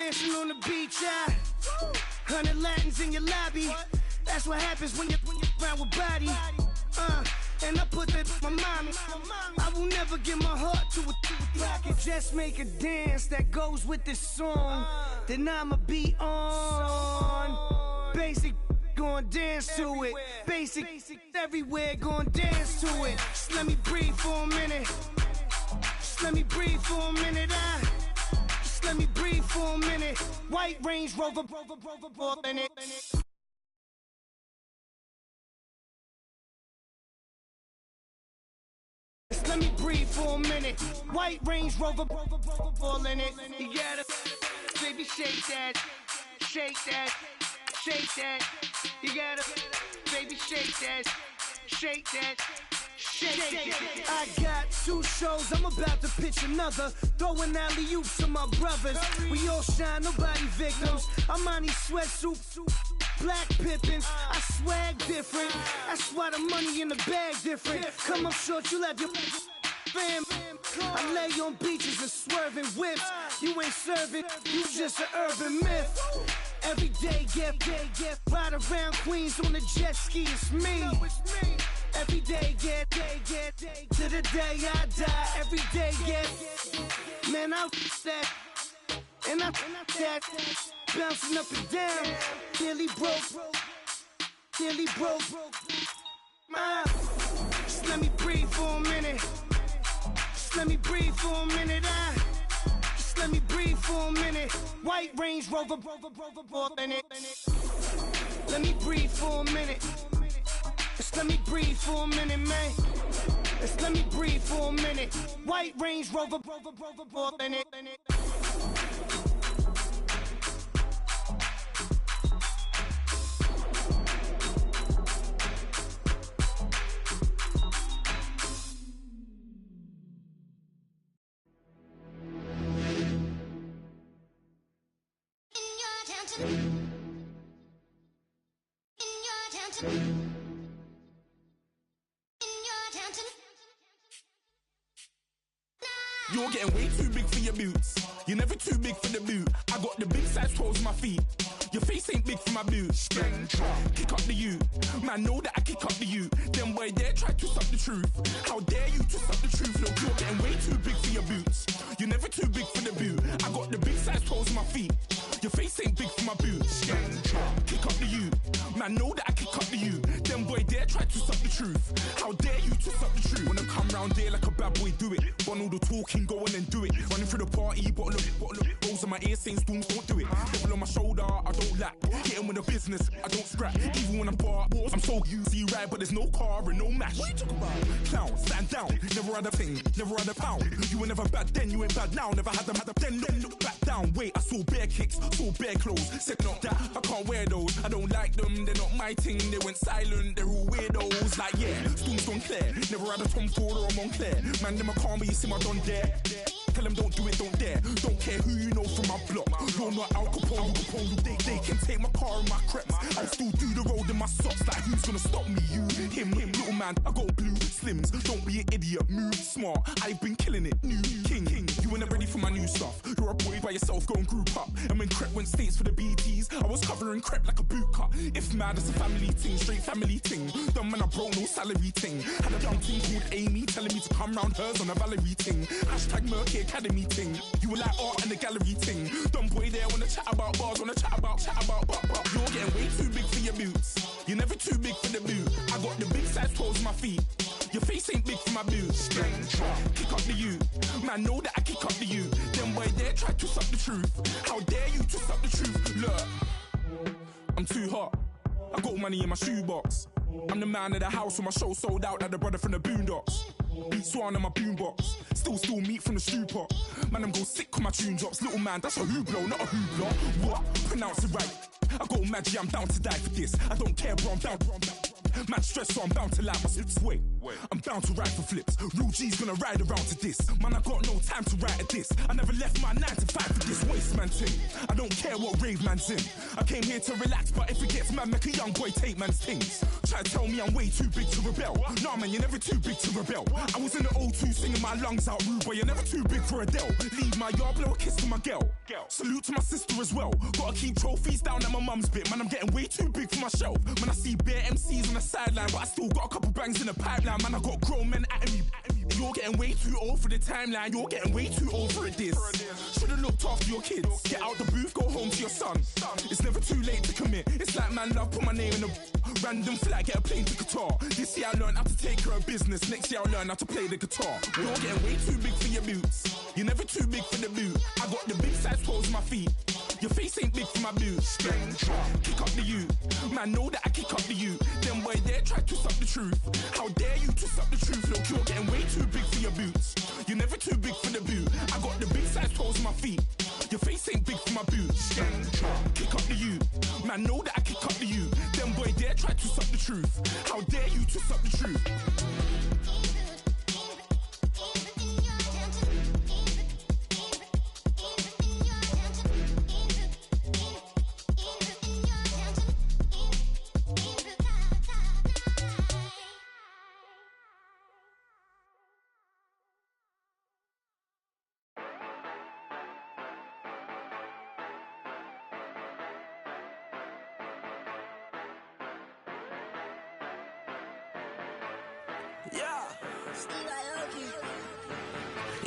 dancing on the beach, 100 Latins in your lobby. That's what happens when you're around with body. And I put that in my mommy. I will never give my heart to a I can just make a dance that goes with this song. Then I'ma be on. Basic, gon' dance to it. Basic, everywhere, gon' dance to it. Just let me breathe for a minute. Just let me breathe for a minute. Just let me breathe for a minute. White Range Rover, in it. Let me breathe for a minute. White Range Rover, ball in it. You gotta, baby, shake that, shake that, shake that. You gotta, baby, shake that, shake that. Shake. I got 2 shows, I'm about to pitch another. Throwing alley-oops to my brothers. We all shine, nobody victims. I'm on these sweatsuits, black Pippins. I swag different. That's why the money in the bag different. Come up short, you have your fam. I lay on beaches and swerving whips. You ain't serving, you just an urban myth. Every day, get ride around Queens on a jet ski, it's me. Every day, get to the day I die. Every day, get, man, I that, and I that, bouncing up and down, nearly broke. Just let me breathe for a minute. Just let me breathe for a minute. Just let me breathe for a minute. White Range Rover, in it. Let me breathe for a minute. Just let me breathe for a minute, man. Just let me breathe for a minute. White Range Rover, in it. You're getting way too big for your boots. You're never too big for the boot. I got the big size toes on my feet. Your face ain't big for my boots. Kick up the you. Man, know that I kick up the you. Them boy there try to suck the truth. How dare you to suck the truth? Look, you're getting way too big for your boots. You're never too big for the boot. I got the big size toes on my feet. Your face ain't big for my boots. Kick up the you. Man, know that I kick up the you. Them boy there try to suck the truth. How dare you to suck the truth? When I come round there like a bad boy, do it. Want all the talking, go on and do it. Running through the party, bottle up. Rolls in my ear saying storms, don't do it. Devil on my shoulder, I don't lack. Hitting with the business, I don't scrap. Even when I'm bar, I'm so easy right, but there's no car and no match. What you talking about? Clown, stand down. Never had a thing, never had a pound. You were never bad then, you ain't bad now. Never had them, then look back down. Wait, I saw bare kicks, saw bare clothes. Said not that, I can't wear those. I don't like them, they're not my thing. They went silent, they're all weirdos. Like yeah, storms gone clear. Never had a Tom Ford or a Montclair. Man, them I can't be, you see my don there. Tell them don't do it, don't dare. Don't care who you know from my block. You're not Al Capone. They can take my car and my crepes. I'll still do the road in my socks. Like who's gonna stop me? You, him, little man. I got blue slims. Don't be an idiot. Move smart. I've been killing it. New king. You were never ready for my new stuff. You're a boy by yourself. Go and group up. And when Crep went states for the BTs, I was covering Crep like a boot cut. If mad, it's a family thing. Straight family thing. Dumb man, I broke no salary thing. Had a young thing called Amy telling me to come round hers on a Valerie thing. Hashtag Murky Academy thing. You were like art and the gallery thing. Dumb boy there wanna chat about bars, wanna chat about. You're getting way too big for your boots. You're never too big for the boot. I got the big size toes on my feet. Your face ain't big for my boots. Kick up the you. Man, know that I kick up the you. Them boy there try to suck the truth. How dare you to suck the truth? Look, I'm too hot. I got money in my shoebox. I'm the man of the house when my show sold out like the brother from the Boondocks. Beat Swan in my boombox. Still meat from the stew pot. Man, I'm go sick when my tune drops. Little man, that's a hooplo, not a hoopla. What? Pronounce it right. I got Maggie, I'm down to die for this. I don't care, bro, I'm down. Man stressed, so I'm bound to lie my slips. Wait, I'm bound to ride for flips. Real G's gonna ride around to this. Man, I got no time to write at this. I never left my 9 to 5 for this waste man thing. I don't care what rave man's in. I came here to relax, but if it gets mad, make a young boy take man's things. Try to tell me I'm way too big to rebel. Nah, man, you're never too big to rebel. I was in the O2 singing my lungs out rude, but you're never too big for Adele. Leave my yard, blow a kiss to my girl. Salute to my sister as well. Gotta keep trophies down at my mum's bit. Man, I'm getting way too big for my shelf. Man, I see bare MCs on the sideline, but I still got a couple bangs in the pipeline. Man, I got grown men at me. You're getting way too old for the timeline. You're getting way too old for a diss. Should've looked after your kids. Get out the booth, go home to your son. It's never too late to commit. It's like man love, put my name in a random flat, get a plane to Qatar. This year I learned how to take care of business. Next year I'll learn how to play the guitar. You're getting way too big for your boots. You're never too big for the boot. I got the big size toes on my feet. Your face ain't big for my boots. Kick up the you. Man, know that I kick up the you. Them boy there try to twist up the truth. How dare you twist up the truth? Look, you're getting way too big for your boots. You're never too big for the boot. I got the big size toes on my feet. Your face ain't big for my boots. Kick up the you. Man, know that I kick up the you. Them boy there try to twist up the truth. How dare you twist up the truth?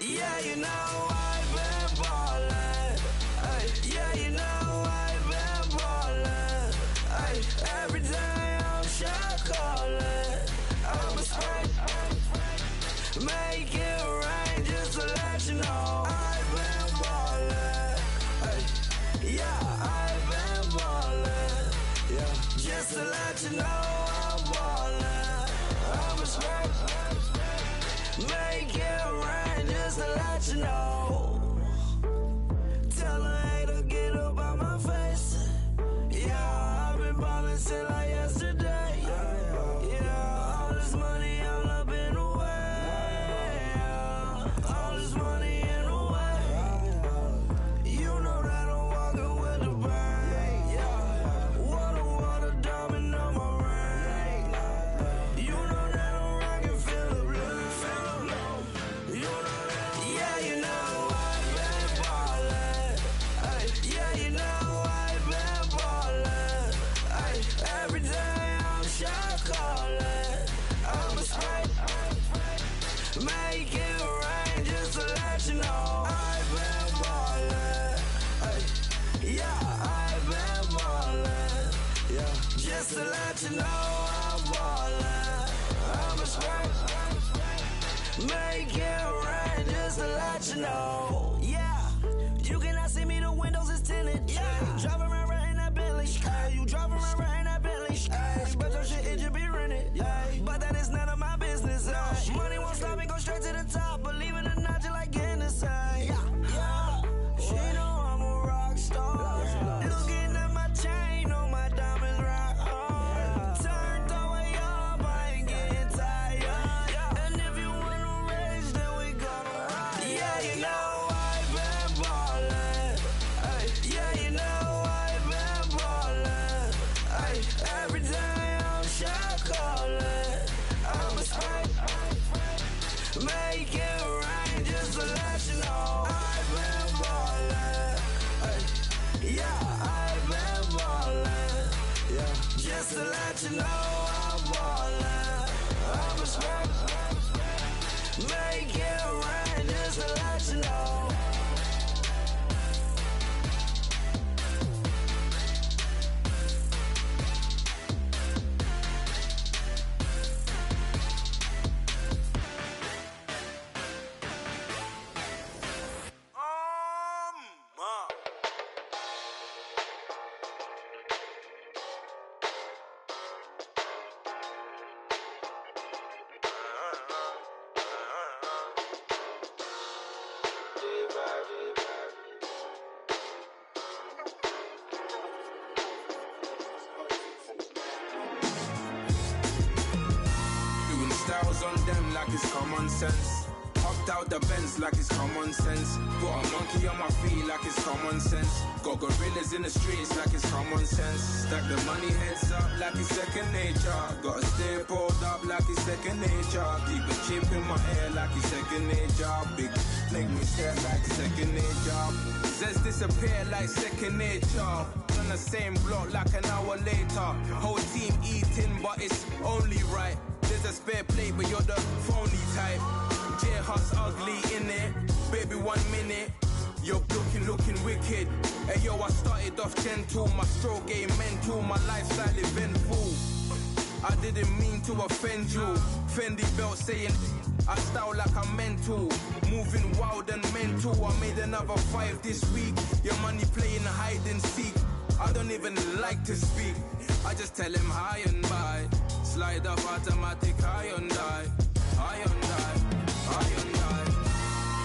Yeah, you know I've been ballin'. Ay, yeah, you know I've been ballin'. Ay, every day I'm shot callin'. I'm a spray, make it rain just to let you know I've been ballin'. Ay, yeah, I've been ballin'. Yeah, just to let you know I'm ballin'. I'm a spray, make it rain just to let you know. Tell a hater get up out my face. Yeah, I've been ballin' since like yesterday. Yeah, all this money all up in the way. All this money in the way. You know that I'm walking with the bank. Yeah, water, diamond on my ring. You know that I'm rockin', feel the blue. You know that, yeah, you know I've been ballin'. Ay, yeah, you know I've been ballin'. Ay, every day I'm shot callin'. I'm a spray, make it rain just to let you know I've been ballin'. Ay, yeah, I've been ballin'. Yeah, just to let you know I'm ballin'. I'm a spray, make it rain just to let you know. Yeah, you cannot see me, the windows is tinted. Yeah, driving around right in that Bentley. Ay, you driving around right in that Bentley. Ay, but your shit, it just be rented. Ay, but that is none of my business. Ay, money won't stop me, go straight to the top. Believe it or not, you like Guinness. Ay, yeah, she know I'm a rock star. Looking at my chain, on my diamonds rock hard. Turned the way up, I ain't getting tired. And if you wanna race, then we gonna ride. Yeah, you know I've been ballin'. Ay, yeah, you know I've been ballin'. Ay, every day I'm shot callin'. I'm a spray, make it rain just to let you know I've been ballin'. Ay, yeah, I've been ballin'. Yeah, just to let you know I'm ballin'. I'm a spray, make it rain just to let you know. Doing styles on them like it's common sense. Pop Hopped out the Benz like it's common sense. Got a monkey on my feet like it's common sense. Got gorillas in the streets like it's common sense. Stack the money heads up like it's second nature. Gotta stay pulled up like it's second nature. Keep a chip in my hair like it's second nature. Big make me stare like second nature. Says disappear like second nature. On the same block like an hour later. Whole team eating but it's only right. There's a spare plate but you're the phony type. J-Hut's ugly innit. Baby 1 minute. You're looking wicked. Hey yo, I started off gentle. My stroke game mental. My lifestyle eventful. I didn't mean to offend you. Fendi belt saying I style like I'm mental. Moving wild and mental. I made another 5 this week. Your money playing hide and seek. I don't even like to speak. I just tell him high and by. Slide up automatic Hyundai.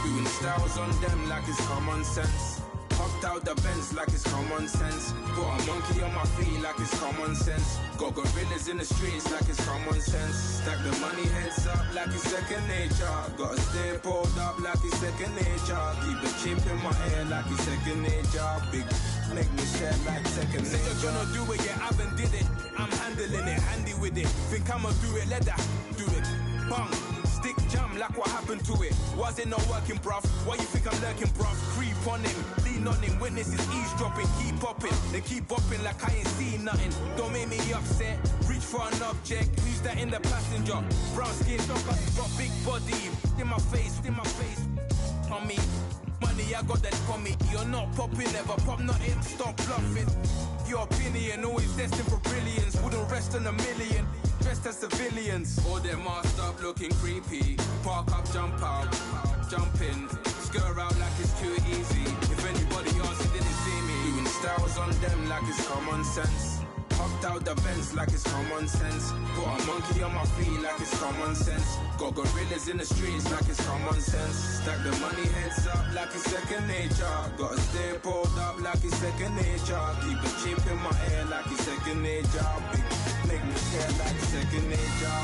Doing styles on them like it's common sense. Hopped out the Benz like it's common sense. Got a monkey on my feet like it's common sense. Got gorillas in the streets like it's common sense. Stack the money heads up like it's second nature. Gotta stay pulled up like it's second nature. Keep the chip in my hair like it's second nature. Big make me stare like second nature. Said you're gonna do it, yeah, I haven't did it. I'm handling it, handy with it. Think I'ma do it, let that do it. Bang. Stick jam like what happened to it. Was it not working, bruv? Why you think I'm lurking, bruv? Creep on him, lean on him. Witnesses eavesdropping, keep popping. They keep bopping like I ain't seen nothing. Don't make me upset. Reach for an object. Who's that in the passenger? Brown skin, got big body. In my face. On me, money I got that for me. You're not popping, never pop nothing. Stop bluffing. Your opinion always destined for brilliance. Wouldn't rest on a million. Dressed as civilians. All them masked up looking creepy. Park up, jump out, jump in. Skirt out like it's too easy. If anybody else didn't see me. Doing styles on them like it's common sense. Hopped out the Benz like it's common sense. Got a monkey on my feet like it's common sense. Got gorillas in the streets like it's common sense. Stack the money heads up like it's second nature. Gotta stay pulled up like it's second nature. Keep a chip in my hair like it's second nature. Big make me stare like second nature.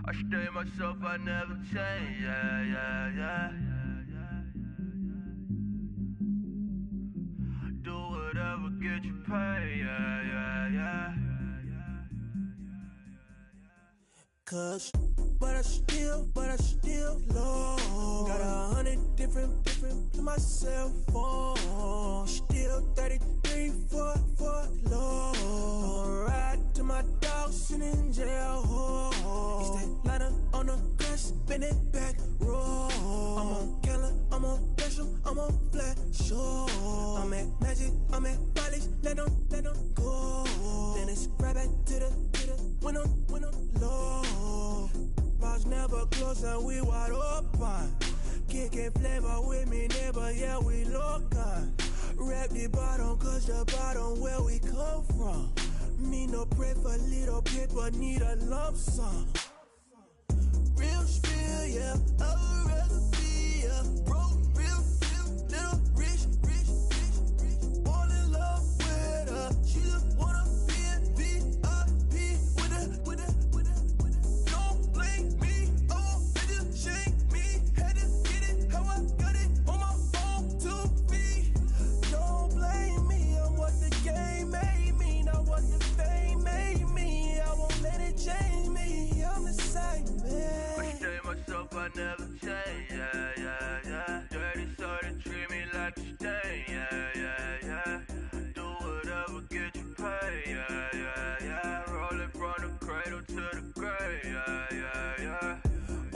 I stay myself, I never change, yeah. Do whatever, get you paid, yeah. Cause, but I still low. Got 100 different to my cell phone. Still 33 for low. I'ma ride to my dog sitting in jail. It's that lighter on the grass, spin it back, roll. I'm on Keller, I'm on Besham, I'm on Flat Shore. I'm at Magic, I'm at Bally's, let them go. Then it's right back to the when I'm low. Bars never close and we wide open. Kicking flavor with me, neighbor, yeah, we local. Rap the bottom, cause the bottom where we come from. Me no pray for little paper, need a lump sum. Real spill, yeah, I'd rather be, yeah. Broke, real, little rich. All in love with her, she just wanna be a VIP with her. Don't blame me, oh, they just shame me. Had to get it, how I got it, on my phone to be. Don't blame me, I'm what the game made me, not what the fame made me. I won't let it change me, I'm the same man. I stay myself, I never change.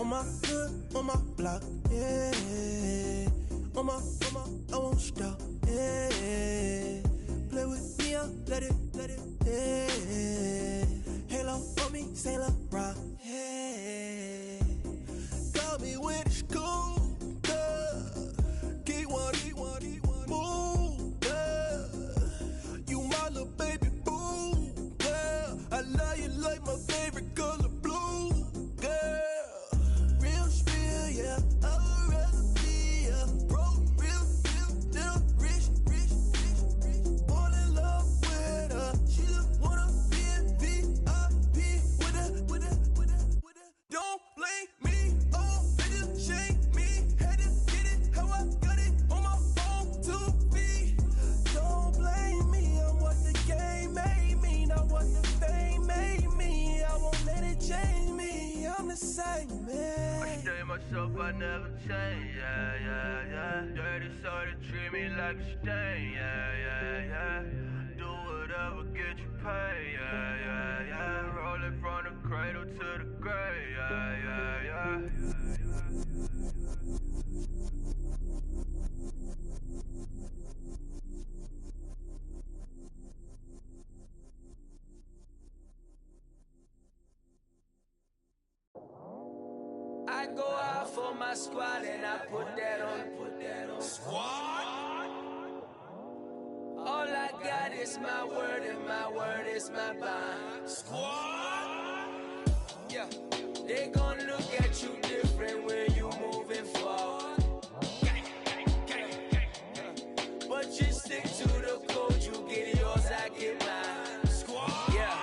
on my hood, on my block, yeah. On my, I won't stop, yeah. Play with me, I'll let it, yeah. Halo on me, Sailor Rock, yeah. Call me when it's cool, yeah. Keep one, move, yeah. You my little baby boo, yeah. I love you like my favorite color blue, girl. Real spill, yeah. I'd rather be a broke, real, little rich. Fall in love with her. She just wanna be in VIP with her. Don't blame me, oh, they just shame me. Had to get it how I got it on my own 2 feet. Don't blame me, I'm what the game made me, not what the fame made me. I won't let it change me, I'm the same man. I stay myself, I never change, yeah. Dirty soul to treat me like a stain, yeah. Do whatever, get you paid, yeah. Rolling from the cradle to the grave, yeah. I go out for my squad and I put that on. Squad? All I got is my word and my word is my bond. Squad? Yeah. They gon' look at you different when you moving forward. But you stick to the code, you get yours, I get mine. Squad? Yeah.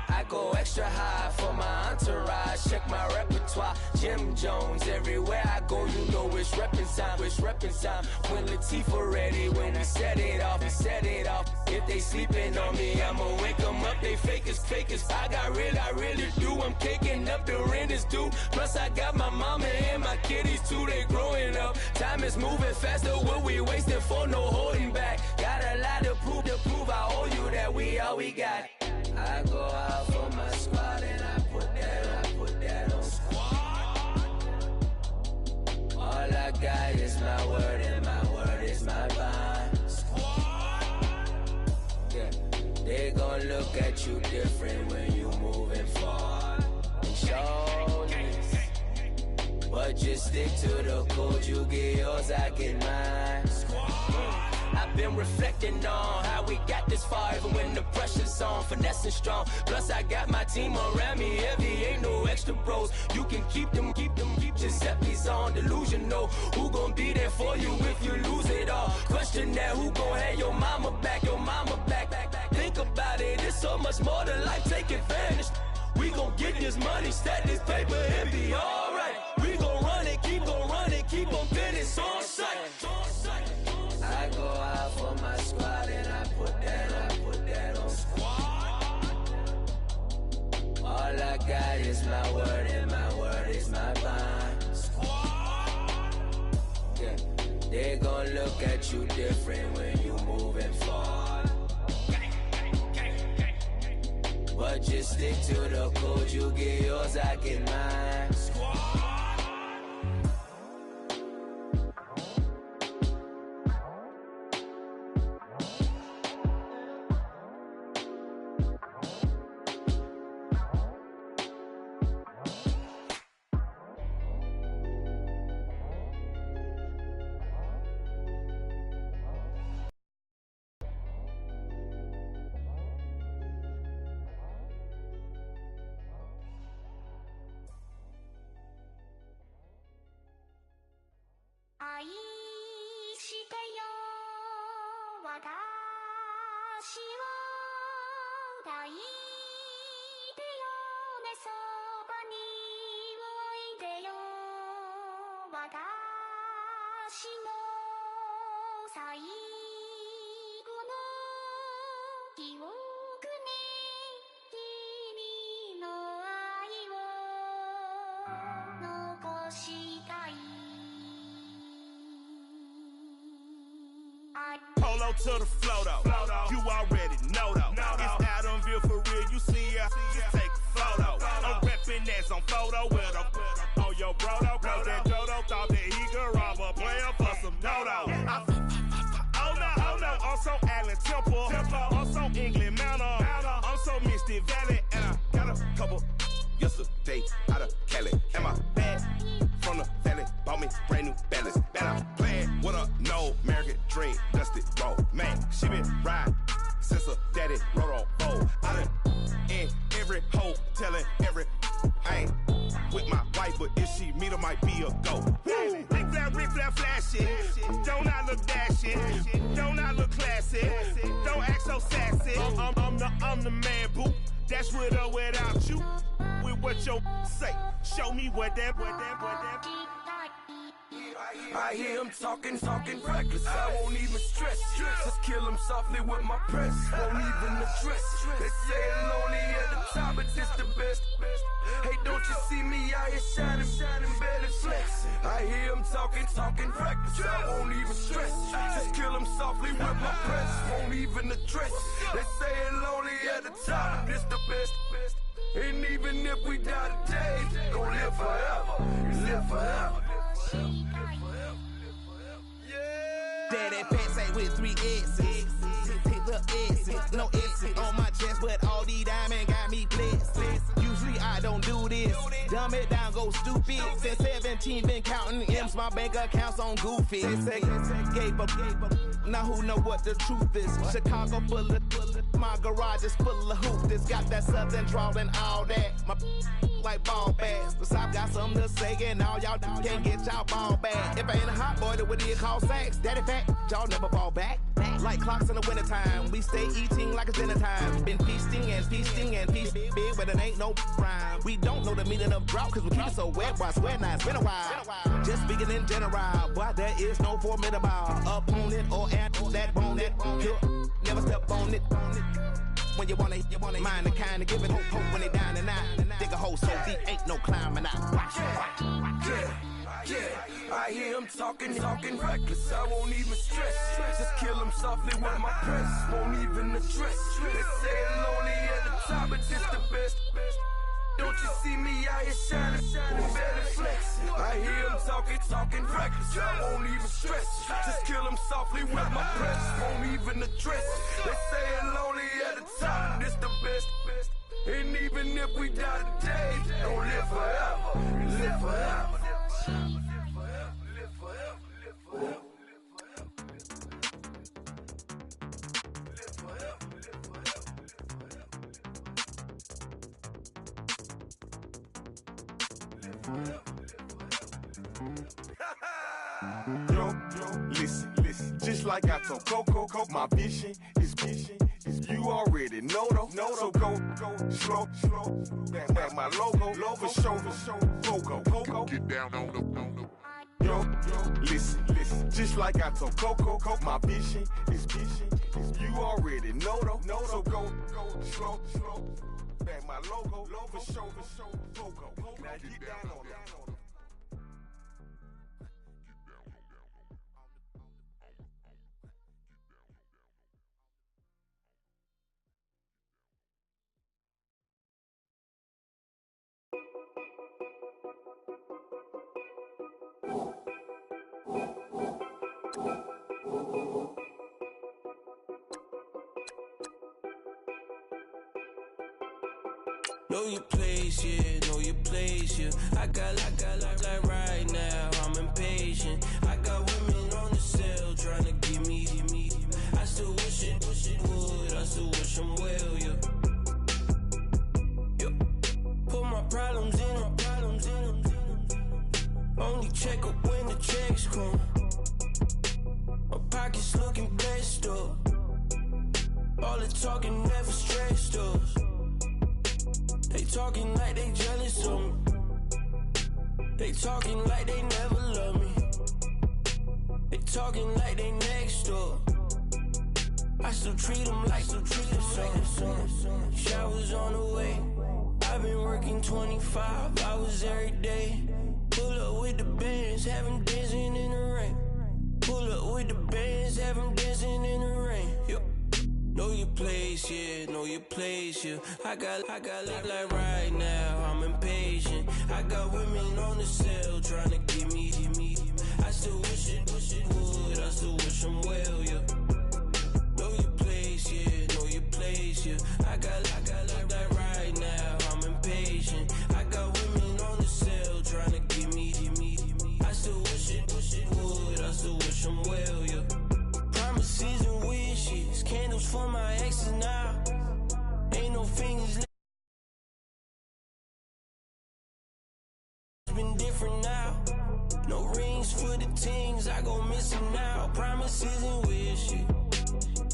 I go extra high for my entourage, check my repertoire. Jim Jones, everywhere I go, you know it's reppin' time. When Latifah ready, when we set it off. If they sleeping on me, I'ma wake them up, they fakers. I really do, I'm caking up, the rent is due. Plus I got my mama and my kiddies too, they growing up. Time is moving faster, what we wasting for, no holding back. Got a lot to prove, I owe you that we all we got. I go out for my squad and I put that on. All I got is my word and my word is my bond. Yeah, they gon' look at you different when you moving forward. And show this, but just stick to the code. You get yours, I get mine. I've been reflecting on how we got this far, even when the pressure's on, finessing strong. Plus I got my team around me heavy, ain't no extra bros. You can keep them. Giuseppe's on delusional. Who gon' be there for you if you lose it all? Question that, who gon' have your mama back? Think about it, it's so much more to life, take advantage. We gon' get this money, stack this paper, and be alright. We gon' run it, keep on finish on sight. I go out for my squad and I put that on. All I got is my word and my word is my bond. Yeah, they gon' look at you different when you moving forward. But just stick to the code, you get yours, I get mine. Polo to the flow though, you already know though. It's Adamville for real, you see ya, just take a photo. I'm reppin' that's on photo with a on your bro couple yesterday out of Cali. And my bag from the valley bought me brand new balance. And I'm playing with a no American dream, dusted roll. Man, she been riding since her daddy rode on bowl. I done in every hole, telling every I ain't with my wife, but if she meet her, might be a go. Rick Flair flashy. Don't I look dashy? Don't I look classy? Don't act so sassy. I'm the man, boo. That's with or without you. With what your say. Show me what that. I hear him talking reckless. I won't even stress. Just kill him softly with my press. Won't even address. They say it's lonely at the top, but this the best. Hey, don't you see me out here shining, barely flexing? I hear him talking reckless. I won't even stress. Just kill him softly with my press. Won't even address. They say it's lonely at the top, but this the best. And even if we die today, gon' live forever. Live forever. Daddy pants ain't with 3 S's. Hit the S's, no S's on my chest, but all these diamonds got me blessed. Usually I don't do this. Dumb it down, go stupid. Since 17, been counting M's, my bank accounts on goofy. They say gave up. Now who know what the truth is? Chicago full of my garage is full of hoopers. Got that southern drawl and all that. My like ball bags. The South got something to say, and all y'all can't get y'all ball back. If I ain't a hot boy, then what do you call sex? Daddy fat, y'all never fall back. Like clocks in the wintertime, we stay eating like it's dinner time. Been feasting and feasting and feasting big, but it ain't no rhyme. We don't know the meaning of drought, cause we keep it so wet. Why swear now, it's been a while. Just speaking in general, boy, there is no formidable opponent or at that bone that never step on it. When you wanna mind the kind of give it hope when they down and out. Dig a hole so deep, ain't no climbing out. Watch. Yeah, I hear him talking reckless. I won't even stress. Just kill him softly with my press. Won't even address. They say it's lonely at the top, but this the best. Don't you see me out here shining, barely flexing? I hear him talking reckless. I won't even stress. Just kill him softly with my press. Won't even address. They say it's lonely at the top, this the best. And even if we die today, don't live forever. Live forever. Yo, listen, just like I told Coco, my vision is you already know though. So go slow, back my logo, for show, Coco, get down on the. Yo, listen, just like I told Coco, my vision is you already know though. So go slow, back my logo, for show, Coco, now get down on the. Know your place, yeah, know your place, yeah. I got like right now, I'm impatient. I got women on the cell trying to give me. I still wish it would, I still wish them well, yeah. Put my problems in them. Only check up when the checks come. My pockets looking blessed up. All the talking never stressed us. They talking like they jealous of me. They talking like they never love me. They talking like they next door. I still treat them like some. Showers on the way. I've been working 25 hours every day. Pull up with the bands, have them dancing in the rain. Pull up with the bands, have them dancing in the rain. Know your place, yeah, know your place, yeah. I got like right now, I'm impatient. I got women on the cell trying to give me. I still wish it would, I still wish them well, yeah. Know your place, yeah, know your place, yeah. I got like right now, I'm impatient. things I go missing now. Promises and wishes.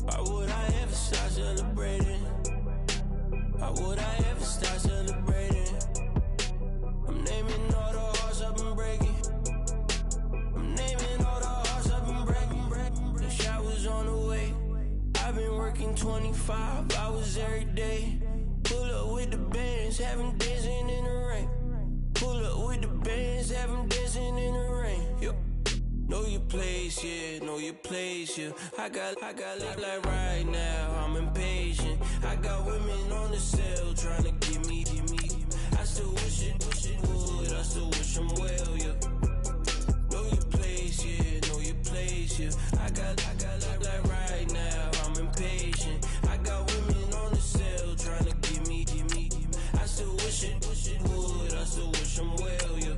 Why would I ever start celebrating? Why would I ever start celebrating? I'm naming all the hearts I've been breaking. I'm naming all the hearts I've been breaking. The shower's on the way. I've been working 25 hours every day. Pull up with the bands, have them dancing in the rain. Pull up with the bands, have them dancing in the rain. Yo. Know your place, yeah, know your place, yeah. I got look like right now, I'm impatient. I got women on the cell trying to give me. I still wish it would, I still wish I'm well, yeah. Know your place, yeah, know your place, yeah. I got look like right now, I'm impatient. I got women on the cell trying to give me. I still wish it would, I still wish I'm well, yeah.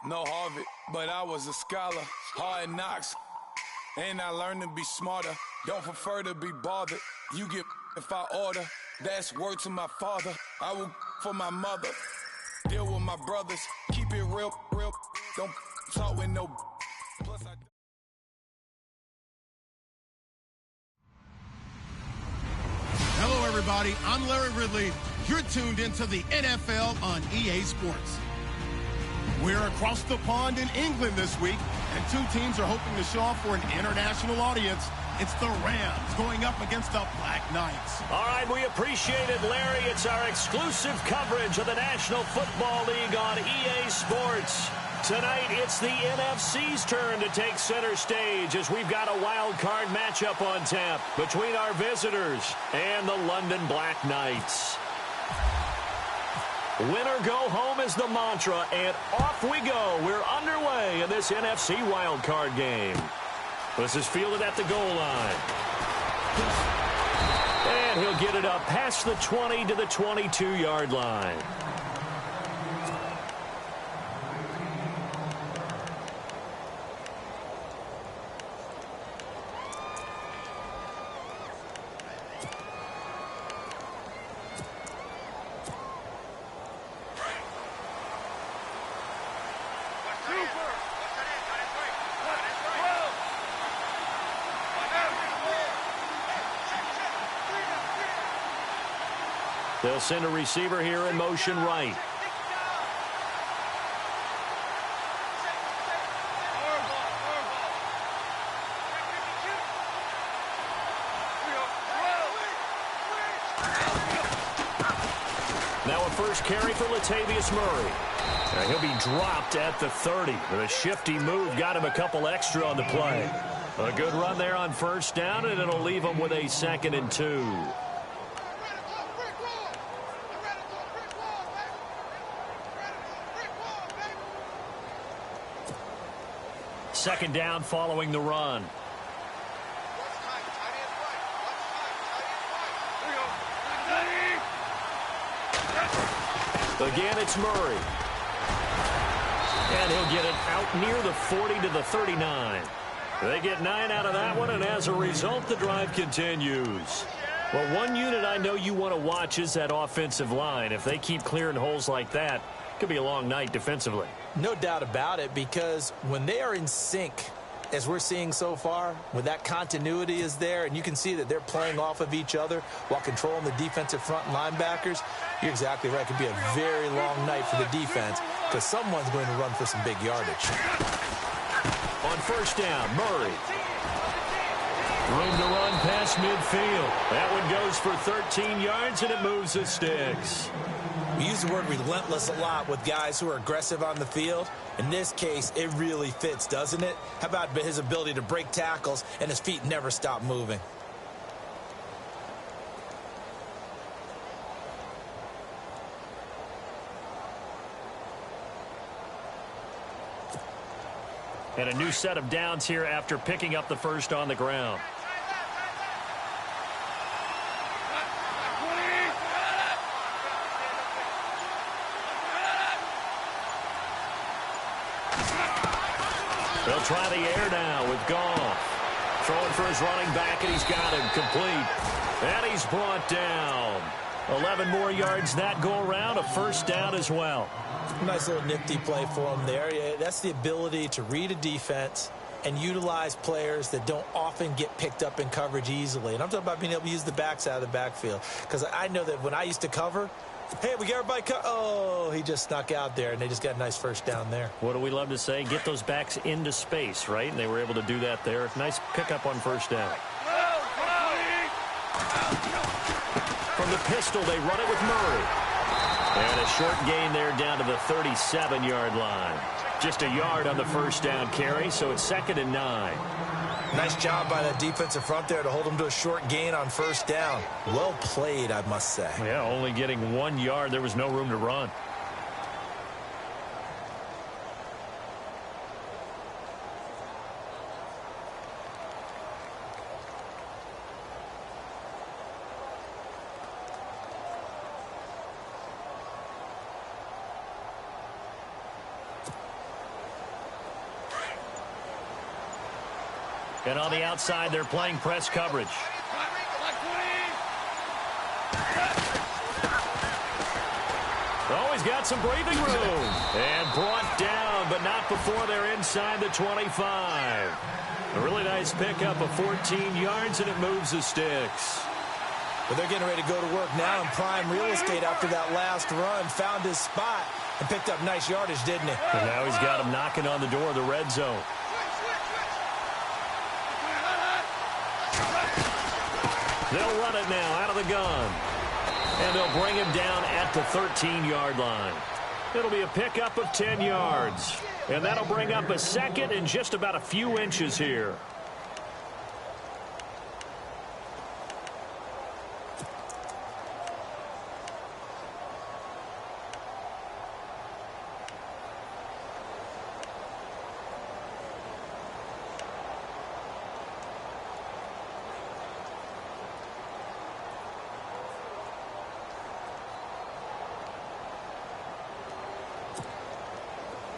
No Harvard, but I was a scholar. Hard knocks, and I learned to be smarter. Don't prefer to be bothered. You get if I order. That's word to my father. I will for my mother. Deal with my brothers. Keep it real. Don't talk with no. Plus I. Hello, everybody. I'm Larry Ridley. You're tuned into the NFL on EA Sports. We're across the pond in England this week, and two teams are hoping to show off for an international audience. It's the Rams going up against the Black Knights. All right, we appreciate it, Larry. It's our exclusive coverage of the National Football League on EA Sports. Tonight, it's the NFC's turn to take center stage as we've got a wild card matchup on tap between our visitors and the London Black Knights. Win or go home is the mantra, and off we go. We're underway in this NFC wildcard game. This is fielded at the goal line. And he'll get it up past the 20 to the 22-yard line. They'll send a receiver here in motion right. Now a first carry for Latavius Murray. Now he'll be dropped at the 30. With a shifty move, got him a couple extra on the play. A good run there on first down, and it'll leave him with a 2nd and 2. Second down following the run. Again, it's Murray. And he'll get it out near the 40 to the 39. They get 9 out of that one, and as a result, the drive continues. Well, one unit I know you want to watch is that offensive line. If they keep clearing holes like that, it could be a long night defensively. No doubt about it, because when they are in sync, as we're seeing so far, when that continuity is there, and you can see that they're playing off of each other while controlling the defensive front linebackers, you're exactly right. It could be a very long night for the defense because someone's going to run for some big yardage. On first down, Murray. Room to run past midfield. That one goes for 13 yards, and it moves the sticks. We use the word relentless a lot with guys who are aggressive on the field. In this case, it really fits, doesn't it? How about his ability to break tackles and his feet never stop moving? And a new set of downs here after picking up the first on the ground. They'll try the air now with Goff. Throwing for his running back, and he's got him complete. And he's brought down. 11 more yards that go around, a first down as well. Nice little nifty play for him there. Yeah, that's the ability to read a defense and utilize players that don't often get picked up in coverage easily. And I'm talking about being able to use the backside of the backfield. Because I know that when I used to cover, hey, we got everybody oh, he just snuck out there, and they just got a nice first down there. What do we love to say? Get those backs into space, right? And they were able to do that there. Nice pickup on first down. From the pistol, they run it with Murray. And a short gain there down to the 37-yard line. Just a yard on the first down carry, so it's 2nd and 9. Nice job by that defensive front there to hold them to a short gain on first down. Well played, I must say. Yeah, only getting 1 yard. There was no room to run. And on the outside, they're playing press coverage. Oh, he's got some breathing room. And brought down, but not before they're inside the 25. A really nice pickup of 14 yards, and it moves the sticks. But they're getting ready to go to work now in prime real estate after that last run. Found his spot and picked up nice yardage, didn't he? And now he's got him knocking on the door of the red zone. They'll run it now out of the gun. And they'll bring him down at the 13-yard line. It'll be a pickup of 10 yards. And that'll bring up a second and just about a few inches here.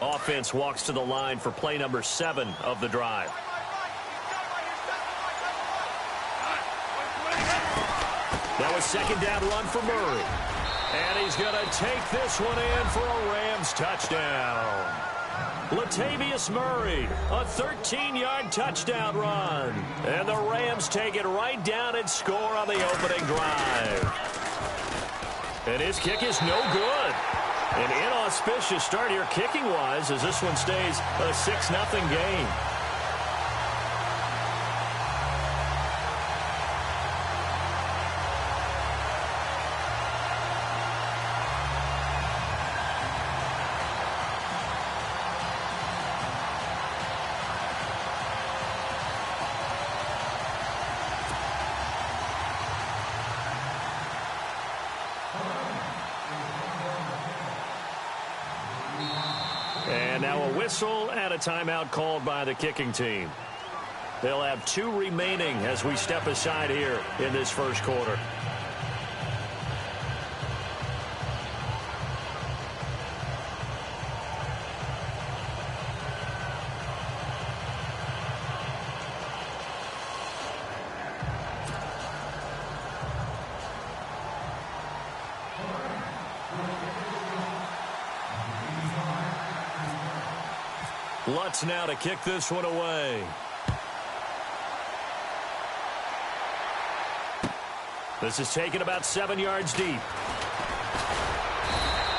Offense walks to the line for play number 7 of the drive. That was second down run for Murray. And he's going to take this one in for a Rams touchdown. Latavius Murray, a 13-yard touchdown run. And the Rams take it right down and score on the opening drive. And his kick is no good. An inauspicious start here kicking-wise as this one stays a 6-0 game. Whistle and a timeout called by the kicking team. They'll have 2 remaining as we step aside here in this first quarter. Lutz now to kick this one away. This is taken about 7 yards deep.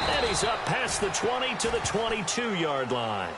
And he's up past the 20 to the 22-yard line.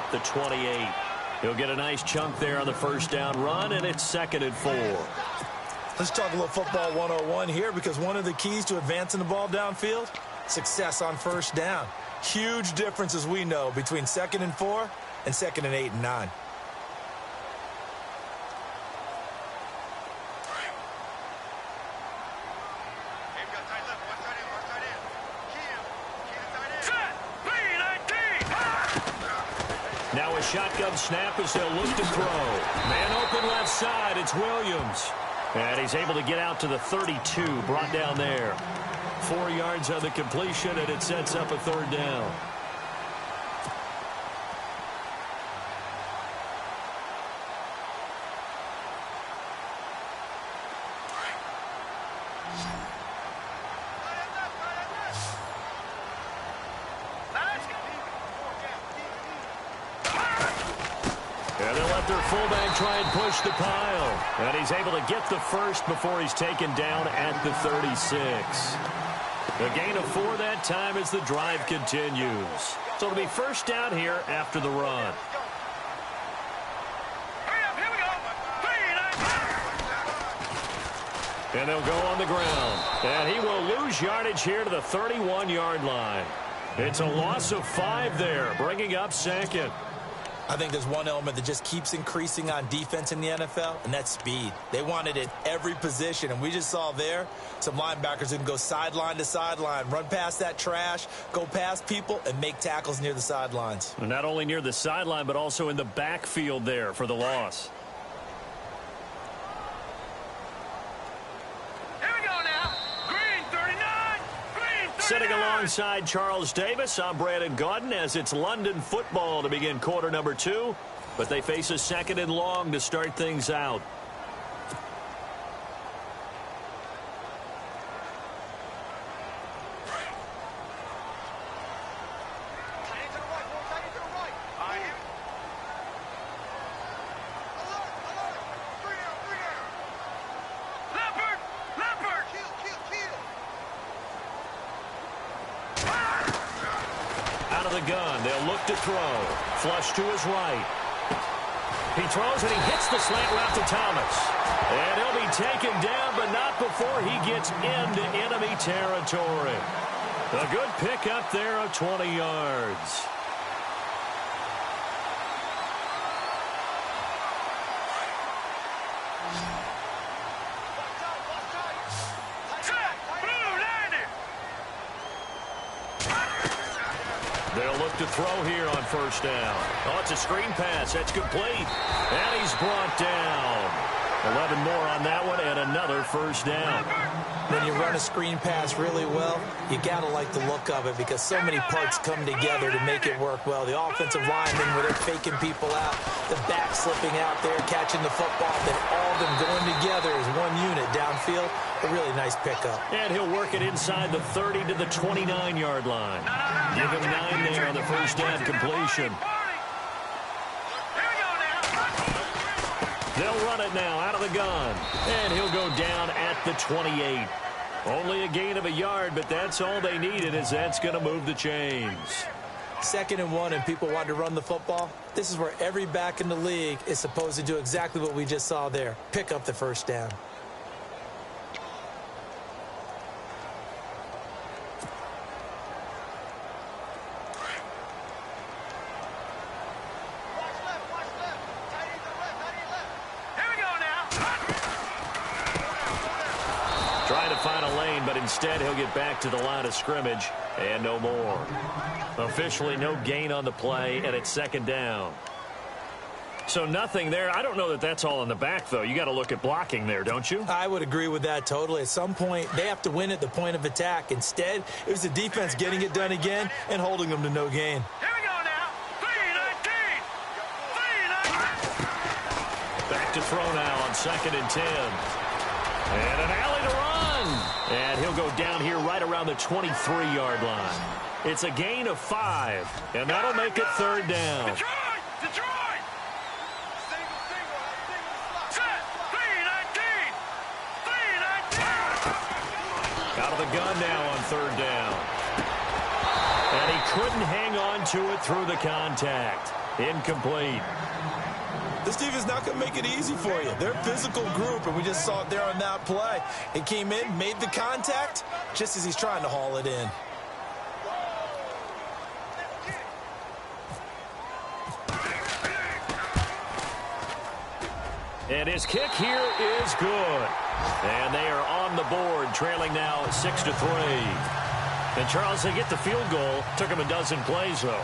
at the 28. He'll get a nice chunk there on the first down run, and it's 2nd and 4. Let's talk a little football 101 here, because one of the keys to advancing the ball downfield, success on first down. Huge difference, as we know, between 2nd and 4 and 2nd and 8 and 9. Now a shotgun snap as they'll look to throw. Man open left side, it's Williams. And he's able to get out to the 32, brought down there. 4 yards on the completion, and it sets up a 3rd down. And they'll let their fullback try and push the pile. And he's able to get the first before he's taken down at the 36. A gain of 4 that time as the drive continues. So it'll be first down here after the run. And they'll go on the ground. And he will lose yardage here to the 31-yard line. It's a loss of 5 there, bringing up 2nd. I think there's one element that just keeps increasing on defense in the NFL, and that's speed. They want it at every position, and we just saw there some linebackers who can go sideline to sideline, run past that trash, go past people, and make tackles near the sidelines. And not only near the sideline, but also in the backfield there for the loss. Sitting alongside Charles Davis, I'm Brandon Gaudin as it's London football to begin quarter number 2. But they face a 2nd and long to start things out. Gun. They'll look to throw. Flush to his right. He throws and he hits the slant route to Thomas. And he'll be taken down, but not before he gets into enemy territory. A good pickup there of 20 yards. They'll look to throw here on first down. Oh, it's a screen pass. That's complete. And he's brought down. 11 more on that one and another first down. When you run a screen pass really well, you got to like the look of it because so many parts come together to make it work well. The offensive linemen where they're faking people out, the back slipping out there, catching the football, then all of them going together as one unit downfield. A really nice pickup. And he'll work it inside the 30 to the 29-yard line. Give him 9 there on the first down completion. They'll run it now out of the gun. And he'll go down at the 28. Only a gain of a yard, but that's all they needed as that's going to move the chains. 2nd and 1 and people want to run the football. This is where every back in the league is supposed to do exactly what we just saw there. Pick up the first down. Instead, he'll get back to the line of scrimmage and no more. Officially, no gain on the play, and it's 2nd down. So nothing there. I don't know that that's all in the back, though. You got to look at blocking there, don't you? I would agree with that totally. At some point, they have to win at the point of attack. Instead, it was the defense getting it done again and holding them to no gain. Here we go now. 3-19. Back to throw now on 2nd and 10. And an alley to run. And he'll go down here right around the 23-yard line. It's a gain of 5, and that'll make it 3rd down. Detroit! Set! 3-19! Out of the gun now on 3rd down. And he couldn't hang on to it through the contact. Incomplete. This defense is not going to make it easy for you. They're a physical group, and we just saw it there on that play. It came in, made the contact, just as he's trying to haul it in. And his kick here is good. And they are on the board, trailing now 6-3. And, Charles, they get the field goal. Took them a dozen plays, though.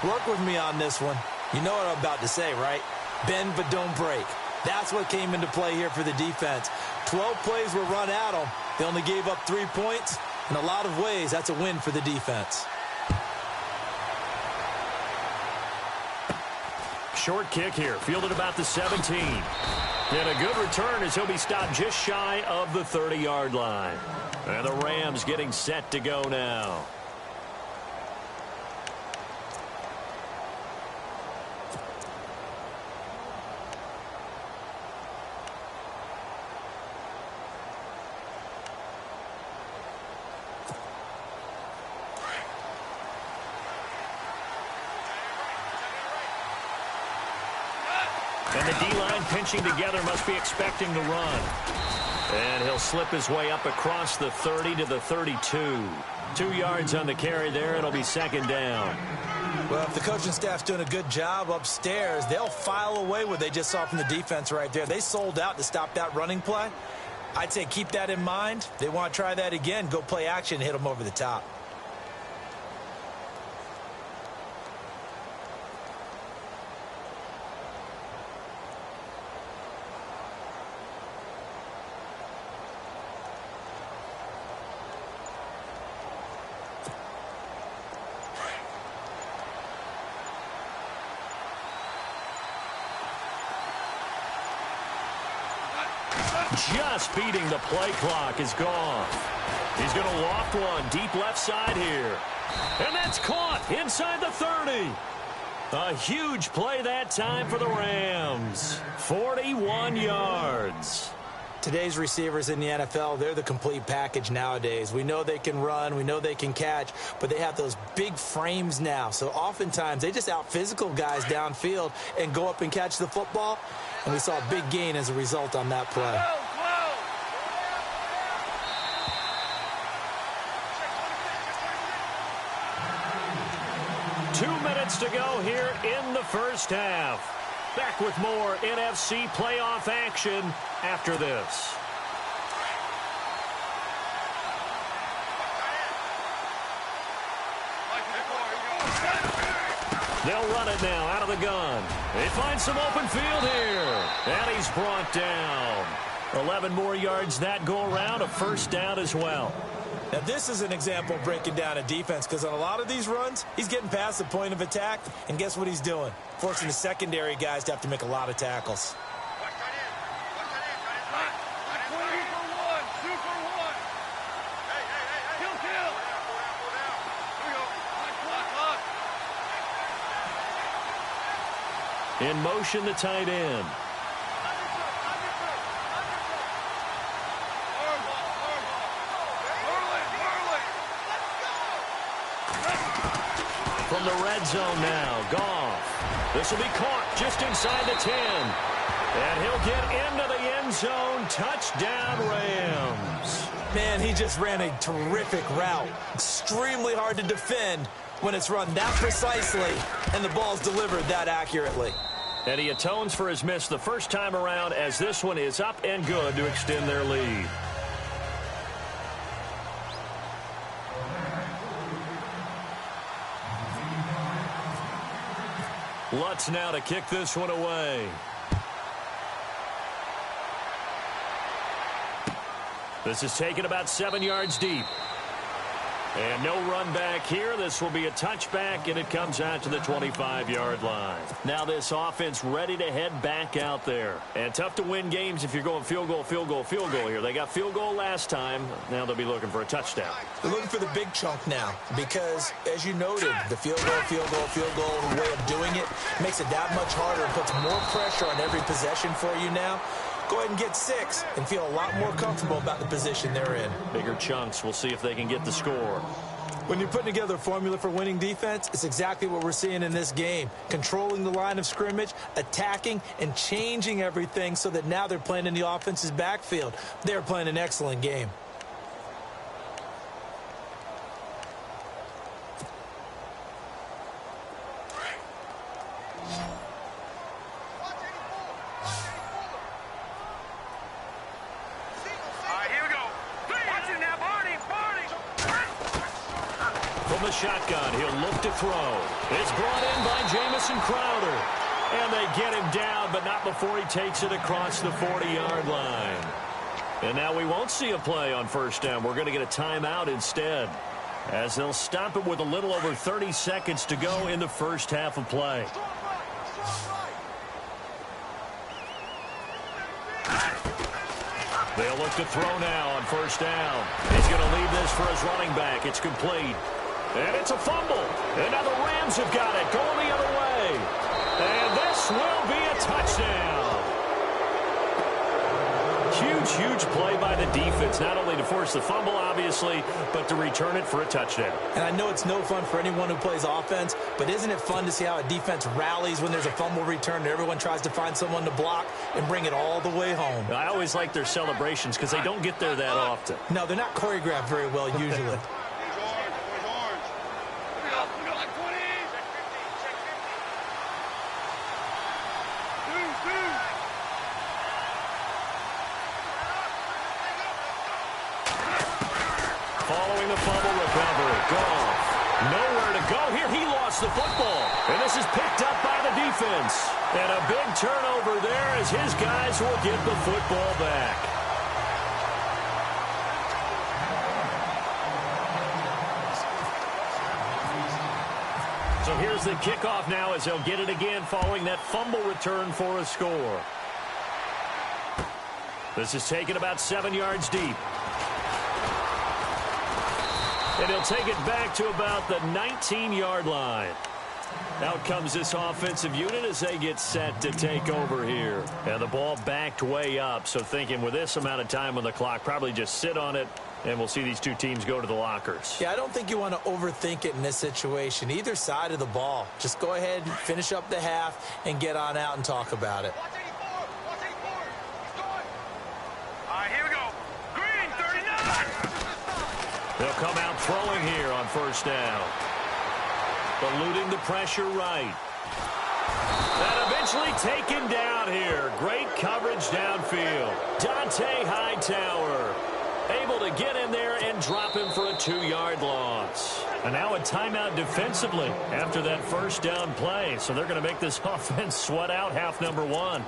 Work with me on this one. You know what I'm about to say, right? Bend but don't break. That's what came into play here for the defense. 12 plays were run at them. They only gave up 3 points. In a lot of ways, that's a win for the defense. Short kick here, fielded about the 17. And a good return as he'll be stopped just shy of the 30-yard line. And the Rams getting set to go now. And the D-line pinching together, must be expecting to run. And he'll slip his way up across the 30 to the 32. 2 yards on the carry there. It'll be second down. Well, if the coaching staff's doing a good job upstairs, they'll file away what they just saw from the defense right there. They sold out to stop that running play. I'd say keep that in mind. They want to try that again. Go play action and hit them over the top. Just beating the play clock is gone. He's going to loft one deep left side here. And that's caught inside the 30. A huge play that time for the Rams. 41 yards. Today's receivers in the NFL, they're the complete package nowadays. We know they can run, we know they can catch, but they have those big frames now. So oftentimes they just out-physical guys downfield and go up and catch the football. And we saw a big gain as a result on that play. 2 minutes to go here in the first half. Back with more NFC playoff action after this. They'll run it now out of the gun. They find some open field here. And he's brought down. 11 more yards that go around, a first down as well. Now, this is an example of breaking down a defense because on a lot of these runs, he's getting past the point of attack, and guess what he's doing? Forcing the secondary guys to have to make a lot of tackles. In motion, the tight end. From the red zone now, Goff. This will be caught just inside the 10. And he'll get into the end zone. Touchdown, Rams. Man, he just ran a terrific route. Extremely hard to defend when it's run that precisely and the ball's delivered that accurately. And he atones for his miss the first time around as this one is up and good to extend their lead. Lutz now to kick this one away. This is taken about 7 yards deep. And no run back here. This will be a touchback, and it comes out to the 25-yard line. Now this offense ready to head back out there. And tough to win games if you're going field goal, field goal, field goal here. They got field goal last time. Now they'll be looking for a touchdown. They're looking for the big chunk now because, as you noted, the field goal way of doing it makes it that much harder and puts more pressure on every possession for you now. Go ahead and get 6 and feel a lot more comfortable about the position they're in. Bigger chunks. We'll see if they can get the score. When you're putting together a formula for winning defense, it's exactly what we're seeing in this game. Controlling the line of scrimmage, attacking, and changing everything so that now they're playing in the offense's backfield. They're playing an excellent game. From the shotgun, he'll look to throw. It's brought in by Jamison Crowder. And they get him down, but not before he takes it across the 40-yard line. And now we won't see a play on first down. We're going to get a timeout instead, as they'll stop it with a little over 30 seconds to go in the first half of play. They'll look to throw now on first down. He's going to leave this for his running back. It's complete. And it's a fumble. And now the Rams have got it, going the other way. And this will be a touchdown. Huge play by the defense, not only to force the fumble, obviously, but to return it for a touchdown. And I know it's no fun for anyone who plays offense, but isn't it fun to see how a defense rallies when there's a fumble return and everyone tries to find someone to block and bring it all the way home? I always like their celebrations because they don't get there that often. No, they're not choreographed very well usually. Following the fumble recovery, Goff nowhere to go here. He lost the football, and this is picked up by the defense. And a big turnover there as his guys will get the football back. So here's the kickoff now as they'll get it again following that fumble return for a score. This is taken about 7 yards deep. And he'll take it back to about the 19-yard line. Out comes this offensive unit as they get set to take over here. And the ball backed way up, so thinking with this amount of time on the clock, probably just sit on it, and we'll see these two teams go to the lockers. Yeah, I don't think you want to overthink it in this situation. Either side of the ball. Just go ahead, finish up the half, and get on out and talk about it. All right, here we go. Green, 39. They'll come out throwing here on first down. Eluding the pressure right. And eventually taken down here. Great coverage downfield. Dante Hightower able to get in there and drop him for a 2-yard loss. And now a timeout defensively after that first down play. So they're going to make this offense sweat out half number one.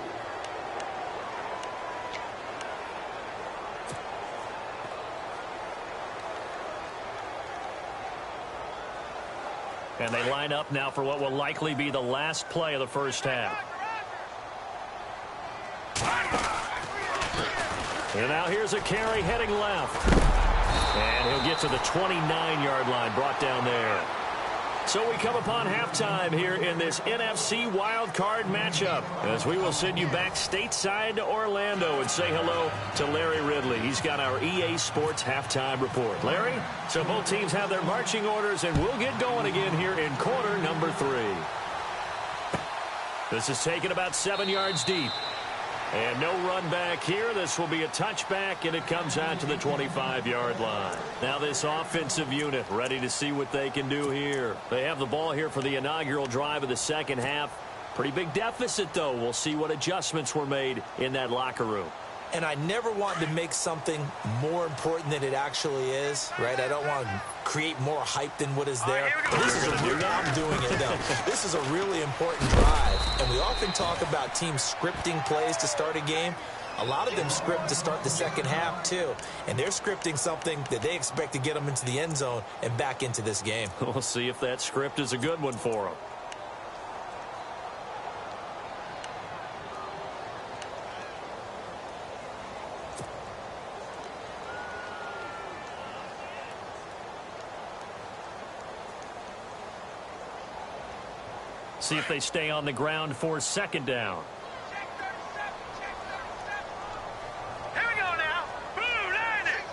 And they line up now for what will likely be the last play of the first half. And now here's a carry heading left. And he'll get to the 29-yard line, brought down there. So we come upon halftime here in this NFC wildcard matchup, as we will send you back stateside to Orlando and say hello to Larry Ridley. He's got our EA Sports halftime report. Larry, so both teams have their marching orders, and we'll get going again here in quarter number 3. This is taken about 7 yards deep. And no run back here. This will be a touchback, and it comes out to the 25-yard line. Now this offensive unit ready to see what they can do here. They have the ball here for the inaugural drive of the second half. Pretty big deficit, though. We'll see what adjustments were made in that locker room. And I never want to make something more important than it actually is, right? I don't want to create more hype than what is there. This is I'm doing it, though. This is a really important drive. And we often talk about teams scripting plays to start a game. A lot of them script to start the second half, too. And they're scripting something that they expect to get them into the end zone and back into this game. We'll see if that script is a good one for them. See if they stay on the ground for second down. Here we go now. Blue landing.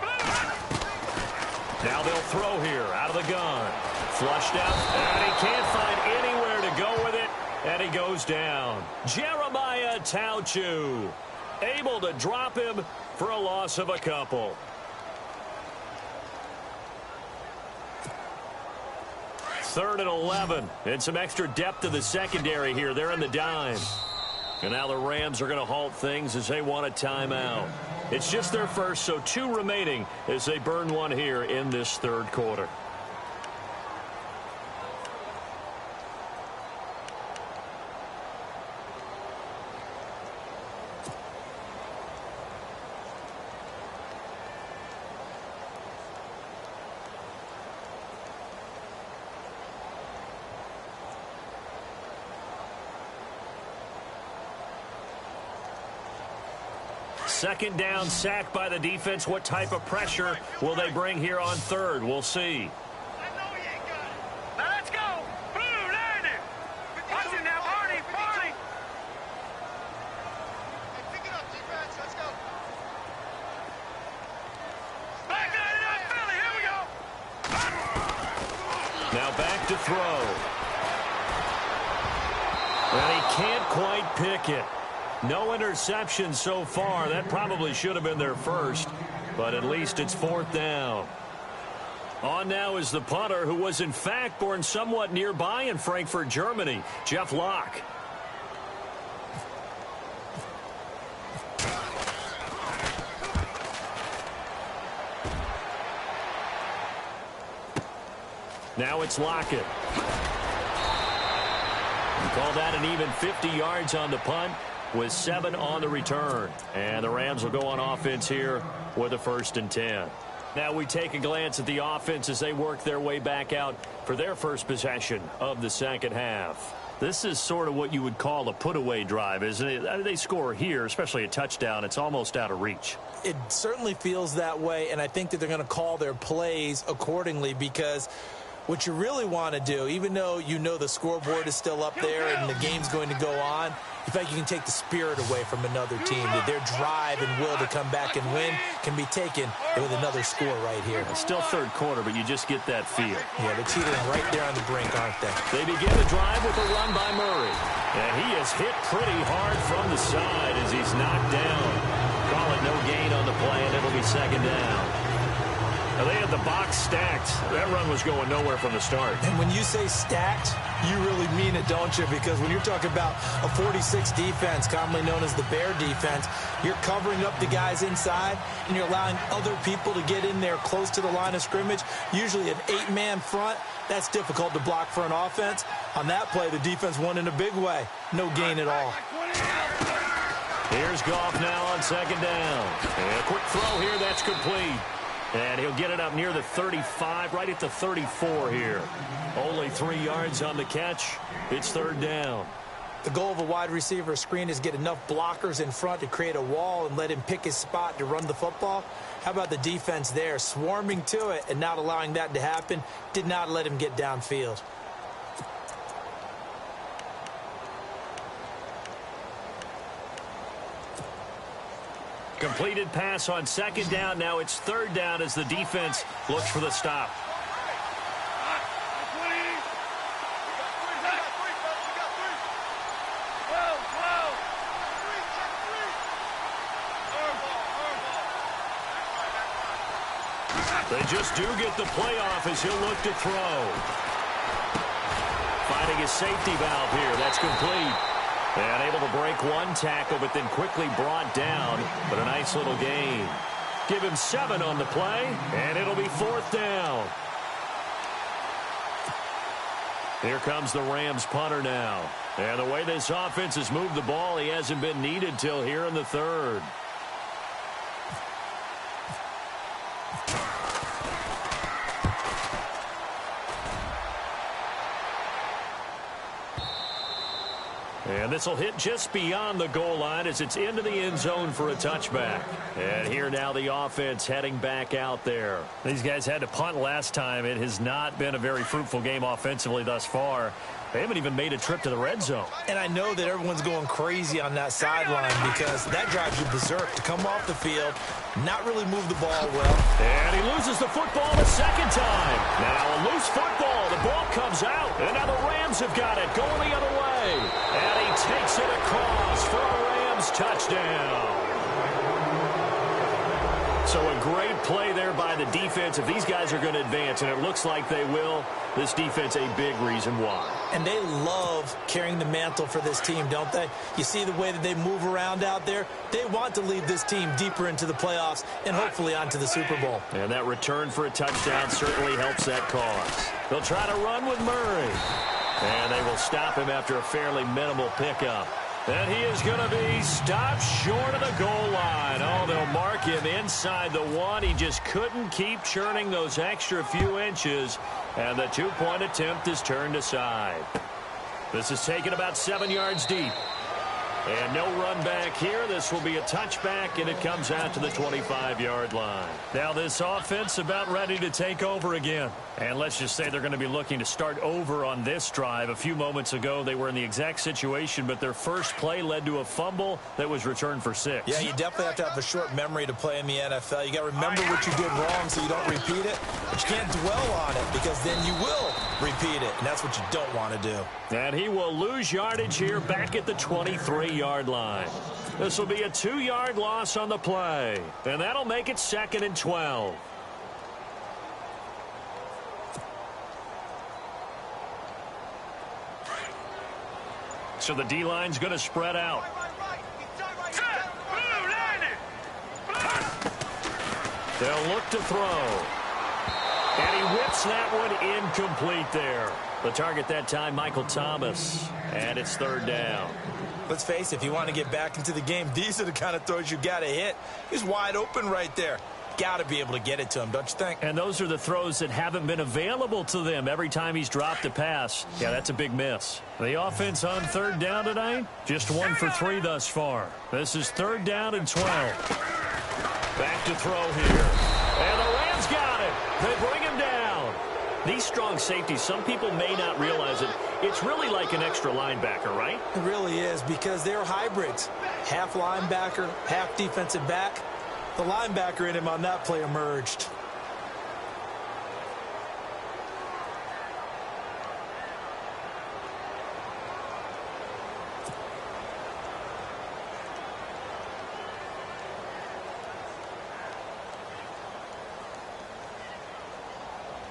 Blue. Now they'll throw here out of the gun. Flushed out, and he can't find anywhere to go with it, and he goes down. Jeremiah Tauchu able to drop him for a loss of a couple. Third and 11, and some extra depth to the secondary here. They're in the dime. And now the Rams are going to halt things as they want a timeout. It's just their first, so 2 remaining as they burn one here in this third quarter. Second down, sack by the defense. What type of pressure will they bring here on third? We'll see. Now let's go. Boom, land it. Watch it now, Barney. Pick it up, defense. Let's go. Back it up, Philly. Here we go. Now back to throw. And he can't quite pick it. No interception so far. That probably should have been their first, but at least it's fourth down. On now is the punter, who was in fact born somewhat nearby in Frankfurt, Germany, Jeff Locke. Now it's Lockett. We call that an even 50 yards on the punt, with 7 on the return. And the Rams will go on offense here with a 1st and 10. Now we take a glance at the offense as they work their way back out for their first possession of the second half. This is sort of what you would call a put-away drive, isn't it? I mean, they score here, especially a touchdown. It's almost out of reach. It certainly feels that way, and I think that they're going to call their plays accordingly, because what you really want to do, even though you know the scoreboard is still up there and the game's going to go on, in fact, you can take the spirit away from another team. That their drive and will to come back and win can be taken with another score right here. It's still third quarter, but you just get that feel. Yeah, they're teetering right there on the brink, aren't they? They begin the drive with a run by Murray. And he is hit pretty hard from the side as he's knocked down. Call it no gain on the play, and it'll be second down. Now they had the box stacked. That run was going nowhere from the start. And when you say stacked, you really mean it, don't you? Because when you're talking about a 46 defense, commonly known as the Bear defense, you're covering up the guys inside, and you're allowing other people to get in there close to the line of scrimmage. Usually an 8-man front. That's difficult to block for an offense. On that play, the defense won in a big way. No gain at all. Here's Goff now on second down. And a quick throw here. That's complete. And he'll get it up near the 35, right at the 34 here. Only 3 yards on the catch. It's third down. The goal of a wide receiver screen is get enough blockers in front to create a wall and let him pick his spot to run the football. How about the defense there, swarming to it and not allowing that to happen? Did not let him get downfield. Completed pass on second down. Now it's third down as the defense looks for the stop. They just do get the playoff as he'll look to throw. Finding his safety valve here. That's complete. And able to break one tackle, but then quickly brought down. But a nice little gain. Give him 7 on the play, and it'll be fourth down. Here comes the Rams punter now. And the way this offense has moved the ball, he hasn't been needed till here in the third. And this will hit just beyond the goal line as it's into the end zone for a touchback. And here now the offense heading back out there. These guys had to punt last time. It has not been a very fruitful game offensively thus far. They haven't even made a trip to the red zone. And I know that everyone's going crazy on that sideline because that drives you berserk to come off the field, not really move the ball well. And he loses the football the second time. Now a loose football. The ball comes out. And now the Rams have got it going the other way. And he takes it across for a Rams touchdown. So a great play there by the defense. If these guys are going to advance, and it looks like they will, this defense a big reason why. And they love carrying the mantle for this team, don't they? You see the way that they move around out there? They want to lead this team deeper into the playoffs and hopefully onto the Super Bowl. And that return for a touchdown certainly helps that cause. They'll try to run with Murray. And they will stop him after a fairly minimal pickup. And he is going to be stopped short of the goal line. Oh, they'll mark him inside the one. He just couldn't keep churning those extra few inches. And the two-point attempt is turned aside. This is taken about 7 yards deep. And no run back here. This will be a touchback, and it comes out to the 25-yard line. Now this offense about ready to take over again. And let's just say they're going to be looking to start over on this drive. A few moments ago, they were in the exact situation, but their first play led to a fumble that was returned for 6. Yeah, you definitely have to have a short memory to play in the NFL. You got to remember what you did wrong so you don't repeat it. But you can't dwell on it because then you will repeat it, and that's what you don't want to do. And he will lose yardage here back at the 23-yard line. This will be a 2-yard loss on the play, and that'll make it 2nd and 12. So the D-line's going to spread out. They'll look to throw. And he whips that one incomplete there. The target that time, Michael Thomas. And it's 3rd down. Let's face it, if you want to get back into the game, these are the kind of throws you got to hit. He's wide open right there. Got to be able to get it to him, don't you think? And those are the throws that haven't been available to them every time he's dropped a pass. Yeah, that's a big miss. The offense on 3rd down tonight, just 1 for 3 thus far. This is 3rd down and 12. Back to throw here. And the Rams got it. They bring him down. These strong safeties, some people may not realize it. It's really like an extra linebacker, right? It really is because they're hybrids. Half linebacker, half defensive back. The linebacker in him on that play emerged.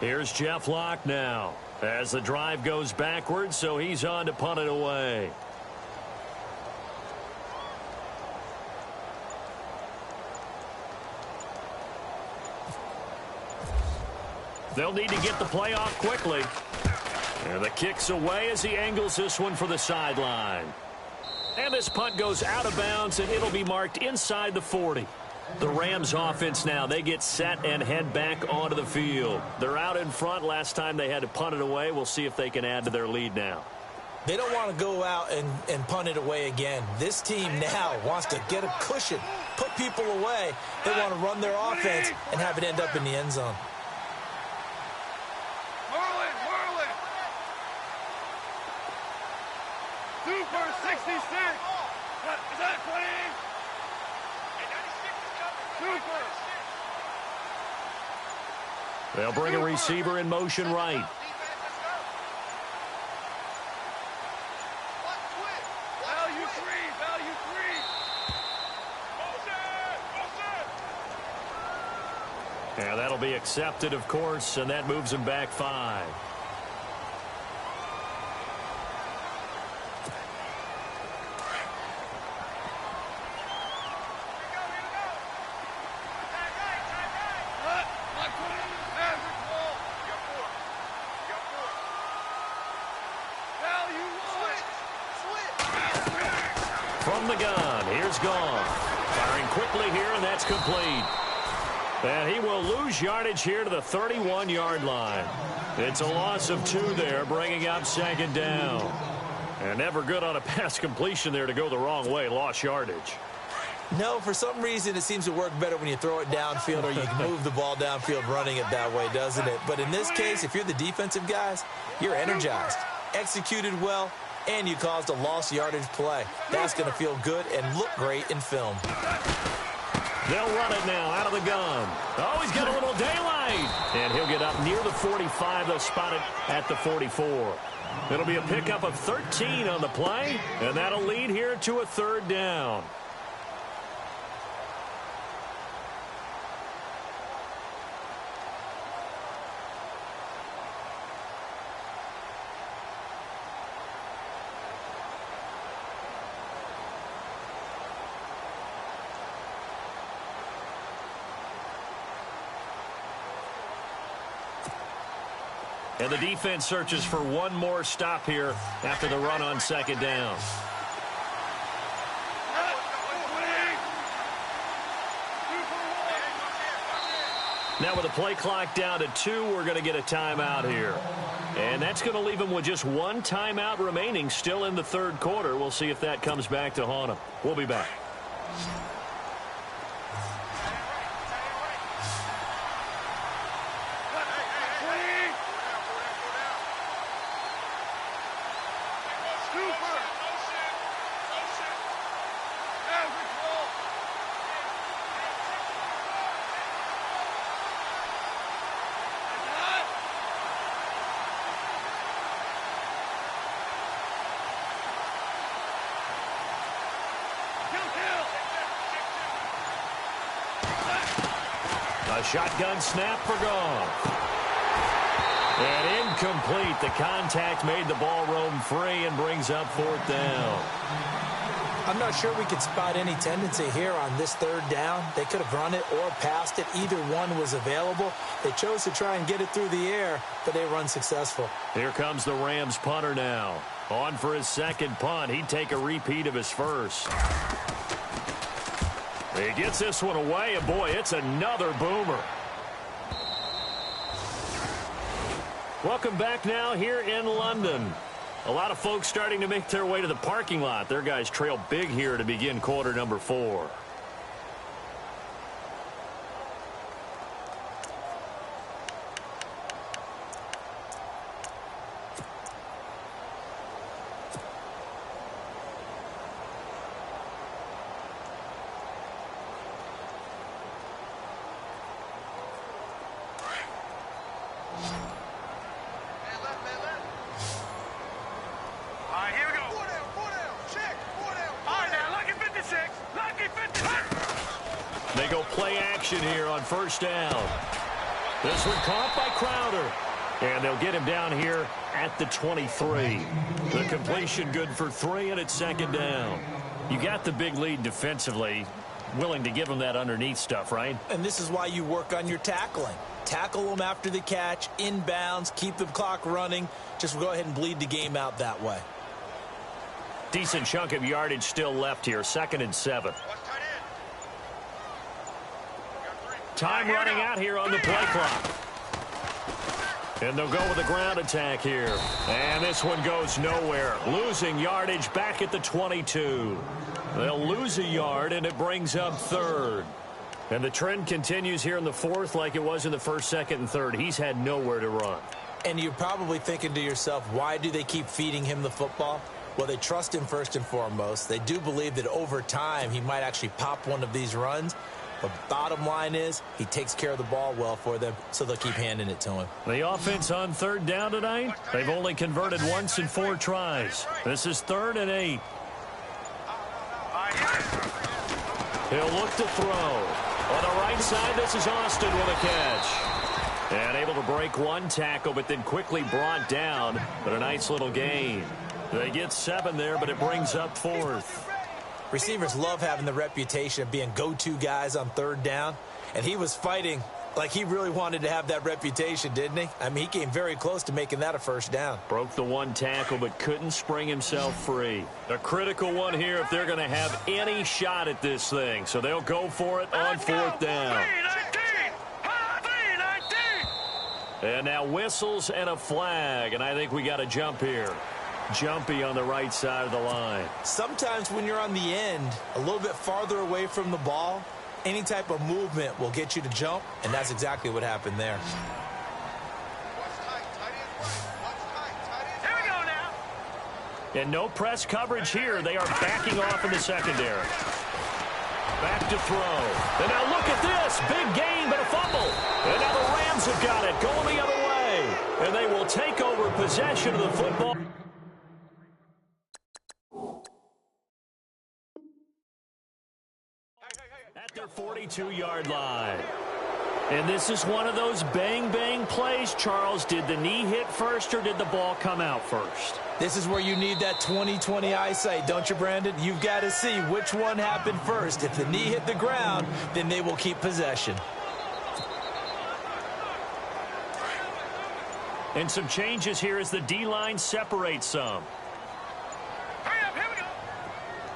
Here's Jeff Locke now as the drive goes backwards, so he's on to punt it away. They'll need to get the play off quickly. And the kick's away as he angles this one for the sideline. And this punt goes out of bounds, and it'll be marked inside the 40. The Rams offense now, they get set and head back onto the field. They're out in front. Last time they had to punt it away. We'll see if they can add to their lead now. They don't want to go out and punt it away again. This team now wants to get a cushion, put people away. They want to run their offense and have it end up in the end zone. Merlin. 2 for 66. Is that clean? 2 for. They'll bring a receiver in motion right. Value 3. And that'll be accepted, of course, and that moves him back 5. From the gun, here's Gone. Firing quickly here, and that's complete. And he will lose yardage here to the 31-yard line. It's a loss of 2 there, bringing up 2nd down. And never good on a pass completion there to go the wrong way. Lost yardage. No, for some reason it seems to work better when you throw it downfield or you can move the ball downfield running it that way, doesn't it? But in this case, if you're the defensive guys, you're energized, executed well, and you caused a lost yardage play. That's going to feel good and look great in film. They'll run it now out of the gun. Oh, he's got a little daylight. And he'll get up near the 45. They'll spot it at the 44. It'll be a pickup of 13 on the play, and that'll lead here to a third down. And the defense searches for one more stop here after the run on second down. Now with the play clock down to 2, we're going to get a timeout here. And that's going to leave them with just one timeout remaining still in the third quarter. We'll see if that comes back to haunt them. We'll be back. A shotgun snap for Goff. And incomplete. The contact made the ball roam free and brings up fourth down. I'm not sure we could spot any tendency here on this third down. They could have run it or passed it. Either one was available. They chose to try and get it through the air, but they were unsuccessful. Here comes the Rams punter now. On for his second punt. He'd take a repeat of his first. He gets this one away, and boy, it's another boomer. Welcome back now here in London. A lot of folks starting to make their way to the parking lot. Their guys trail big here to begin quarter number 4. They go play action here on first down. This one caught by Crowder. And they'll get him down here at the 23. The completion good for 3, and it's second down. You got the big lead defensively. Willing to give them that underneath stuff, right? And this is why you work on your tackling. Tackle them after the catch, inbounds, keep the clock running. Just go ahead and bleed the game out that way. Decent chunk of yardage still left here. 2nd and 7. Time running out here on the play clock. And they'll go with a ground attack here. And this one goes nowhere. Losing yardage back at the 22. They'll lose a yard, and it brings up 3rd. And the trend continues here in the 4th like it was in the 1st, 2nd, and 3rd. He's had nowhere to run. And you're probably thinking to yourself, why do they keep feeding him the football? Well, they trust him first and foremost. They do believe that over time he might actually pop one of these runs. But bottom line is he takes care of the ball well for them, so they'll keep handing it to him. The offense on 3rd down tonight, they've only converted once in 4 tries. This is 3rd and 8. He'll look to throw. On the right side, this is Austin with a catch. And able to break one tackle, but then quickly brought down. But a nice little gain. They get 7 there, but it brings up 4th. Receivers love having the reputation of being go-to guys on 3rd down. And he was fighting like he really wanted to have that reputation, didn't he? I mean, he came very close to making that a first down. Broke the one tackle, but couldn't spring himself free. A critical one here if they're going to have any shot at this thing. So they'll go for it on 4th down. And now whistles and a flag, and I think we got a jump here. Jumpy on the right side of the line. Sometimes when you're on the end, a little bit farther away from the ball, any type of movement will get you to jump, and that's exactly what happened there. Here we go now. And no press coverage here. They are backing off in the secondary. Back to throw. And now look at this. Big gain, but a fumble. And now the Rams have got it, going the other way. And they will take over possession of the football. At their 42-yard line. And this is one of those bang-bang plays, Charles. Did the knee hit first or did the ball come out first? This is where you need that 20/20 eyesight, don't you, Brandon? You've got to see which one happened first. If the knee hit the ground, then they will keep possession. And some changes here as the D-line separates some. Hurry up, here we go.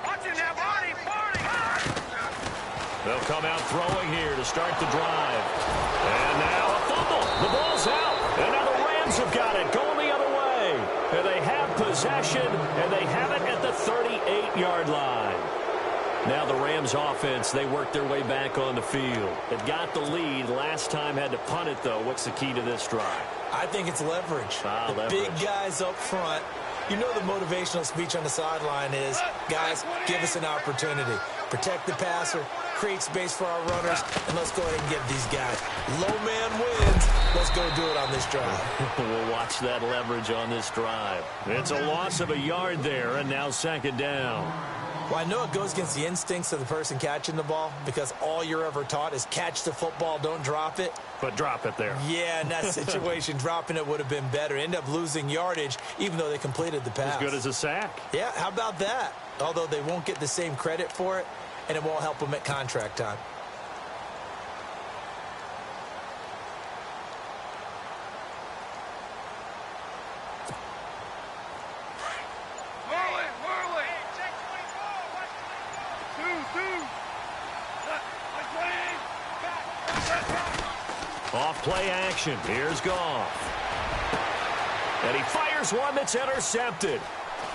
Watch it now, Barney. They'll come out throwing here to start the drive. And now a fumble. The ball's out. And now the Rams have got it, going the other way. And they have possession, and they have it at the 38-yard line. Now the Rams offense, they work their way back on the field. They've got the lead. Last time had to punt it, though. What's the key to this drive? I think it's leverage. Leverage. Big guys up front. You know the motivational speech on the sideline is, guys, give us an opportunity. Protect the passer, create space for our runners, and let's go ahead and get these guys. Low man wins. Let's go do it on this drive. We'll watch that leverage on this drive. It's a loss of a yard there, and now second down. Well, I know it goes against the instincts of the person catching the ball because all you're ever taught is catch the football, don't drop it. But drop it there. Yeah, in that situation, dropping it would have been better. End up losing yardage, even though they completed the pass. As good as a sack. Yeah, how about that? Although they won't get the same credit for it, and it won't help them at contract time. Off play action. Here's Goff. And he fires one that's intercepted.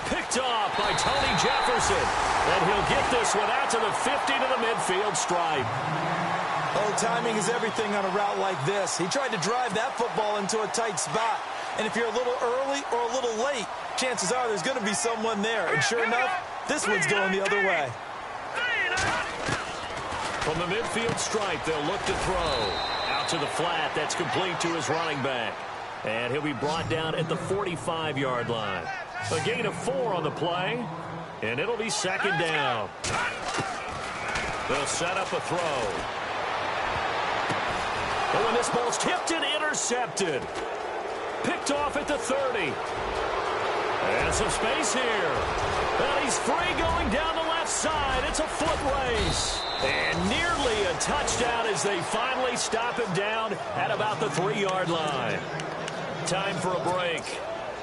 Picked off by Tony Jefferson. And he'll get this one out to the 50 to the midfield stripe. Oh, timing is everything on a route like this. He tried to drive that football into a tight spot. And if you're a little early or a little late, chances are there's going to be someone there. And sure enough, this one's going the other way. From the midfield stripe, they'll look to throw. Out to the flat. That's complete to his running back. And he'll be brought down at the 45-yard line. A gain of 4 on the play. And it'll be second down. They'll set up a throw. And when this ball's tipped and intercepted. Picked off at the 30. And some space here. And he's free going down the left side. It's a foot race. And nearly a touchdown as they finally stop him down at about the 3-yard line. Time for a break.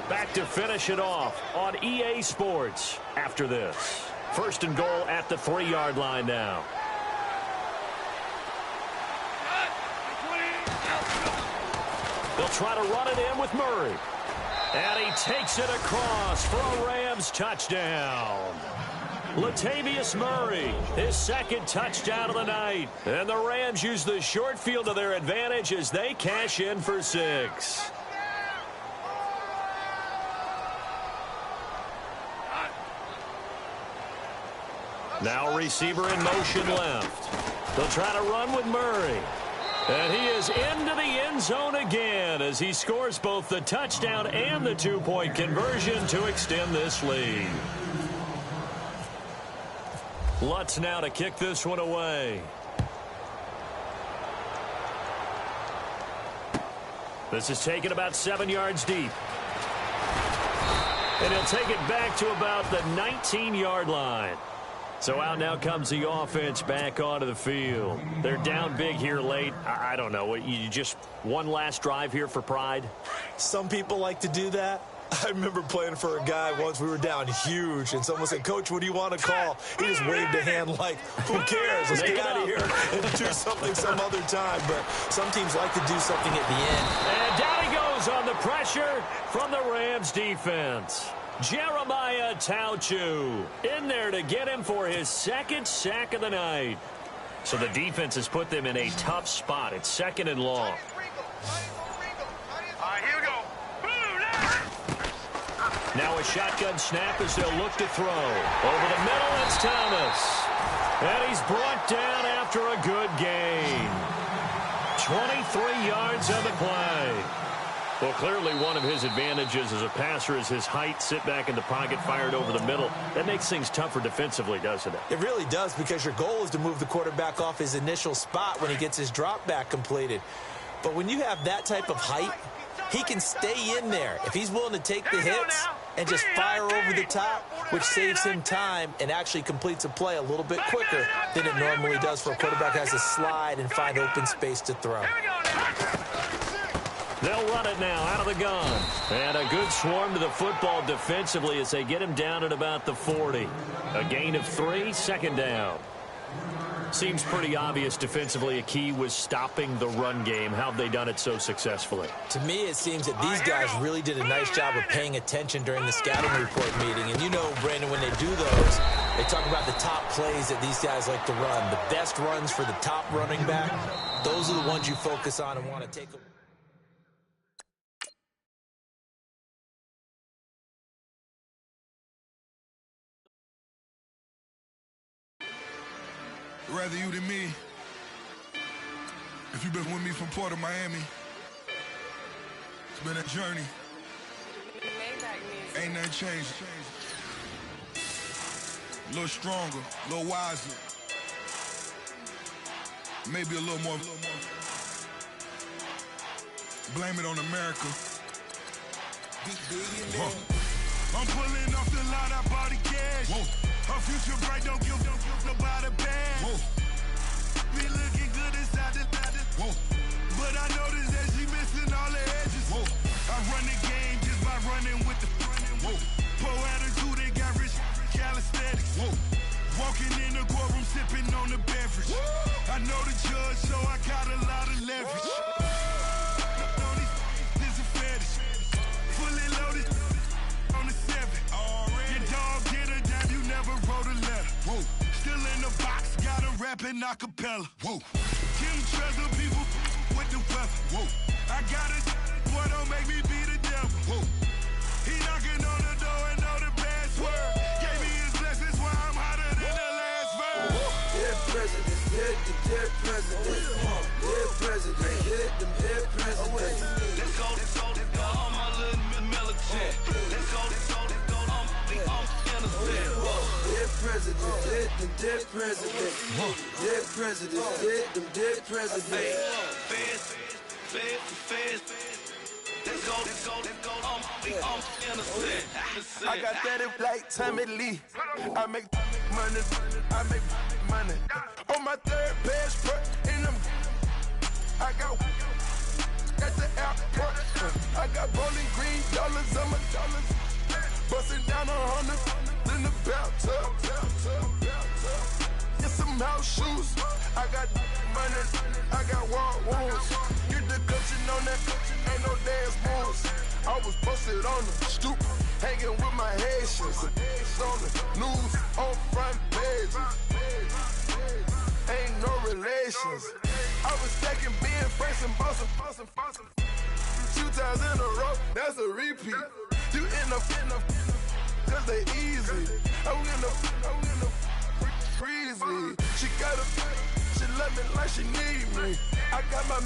Back to finish it off on EA Sports after this. First and goal at the 3-yard line now. They'll try to run it in with Murray. And he takes it across for a Rams touchdown. Latavius Murray, his second touchdown of the night. And the Rams use the short field to their advantage as they cash in for 6. Now receiver in motion left. They'll try to run with Murray. And he is into the end zone again as he scores both the touchdown and the 2-point conversion to extend this lead. Lutz now to kick this one away. This is taken about 7 yards deep. And he'll take it back to about the 19-yard line. So out now comes the offense back onto the field. They're down big here late. I don't know. You just one last drive here for pride? Some people like to do that. I remember playing for a guy once. We were down huge, and someone said, "Coach, what do you want to call?" He just waved a hand like, "Who cares? Let's get out of here and do something some other time." But some teams like to do something at the end. And down he goes on the pressure from the Rams defense. Jeremiah Tauchu in there to get him for his second sack of the night. So the defense has put them in a tough spot. It's 2nd and long. All right, here we go. Now a shotgun snap as they'll look to throw. Over the middle, it's Thomas. And he's brought down after a good gain. 23 yards on the play. Well, clearly one of his advantages as a passer is his height. Sit back in the pocket, fired over the middle. That makes things tougher defensively, doesn't it? It really does, because your goal is to move the quarterback off his initial spot when he gets his drop back completed. But when you have that type of height, he can stay in there if he's willing to take the hits and just fire over the top, which saves him time and actually completes a play a little bit quicker than it normally does for a quarterback who has to slide and find open space to throw. They'll run it now out of the gun. And a good swarm to the football defensively as they get him down at about the 40. A gain of 3, 2nd down. Seems pretty obvious defensively a key was stopping the run game. How have they done it so successfully? To me, it seems that these guys really did a nice job of paying attention during the scouting report meeting. And you know, Brandon, when they do those, they talk about the top plays that these guys like to run. The best runs for the top running back, those are the ones you focus on and want to take a Rather you than me. If you've been with me from Port of Miami, it's been a journey. Ain't nothing changed. A little stronger, a little wiser. Maybe a little more. Blame it on America. I'm pulling off the line, I bought the cash. Whoa. Her future bright, don't give nobody bad. Whoa. Be looking good inside the whoa. But I noticed that she missing all the edges. Whoa. I run the game just by running with the whoa. Pro attitude, they got rich calisthenics. Whoa. Walking in the courtroom, sipping on the beverage. Whoa. I know the judge, so I got a lot of leverage. This is a fetish. Fully loaded on the 7. Your dog get a dime, you never wrote a letter. Whoa. Still in the box, got him rapping a cappella. Whoa. Kim treasure people with the weapon. Whoa. I got it, boy, don't make me be the devil. Whoa. He knocking on the door and know the password. Gave me his blessings while I'm hotter than the last verse. Dead presidents, dead presidents. Dead presidents, dead presidents. Let's go, all my little militant. Let's go, I'm innocent. Dead presidents, dead presidents. Dead presidents, dead presidents. Feds. Let's go, I'm innocent. I got that if like Tommy Lee. I make money. On my third passport, and I got at the airport. I got bowling green dollars on my dollars. Busting down 100 in the bathtub. Get some house shoes. I got money. I got war wounds. Get the coaching on that. Ain't no dance moves. I was posted on the stoop, hanging with my Haitians. On the news, on front pages. Ain't no relations. I was stacking being fresh and bustin'. 2 times in a row, that's a repeat. You end up, cause they easy. I'm gonna freeze me. She love me like she need me. I got my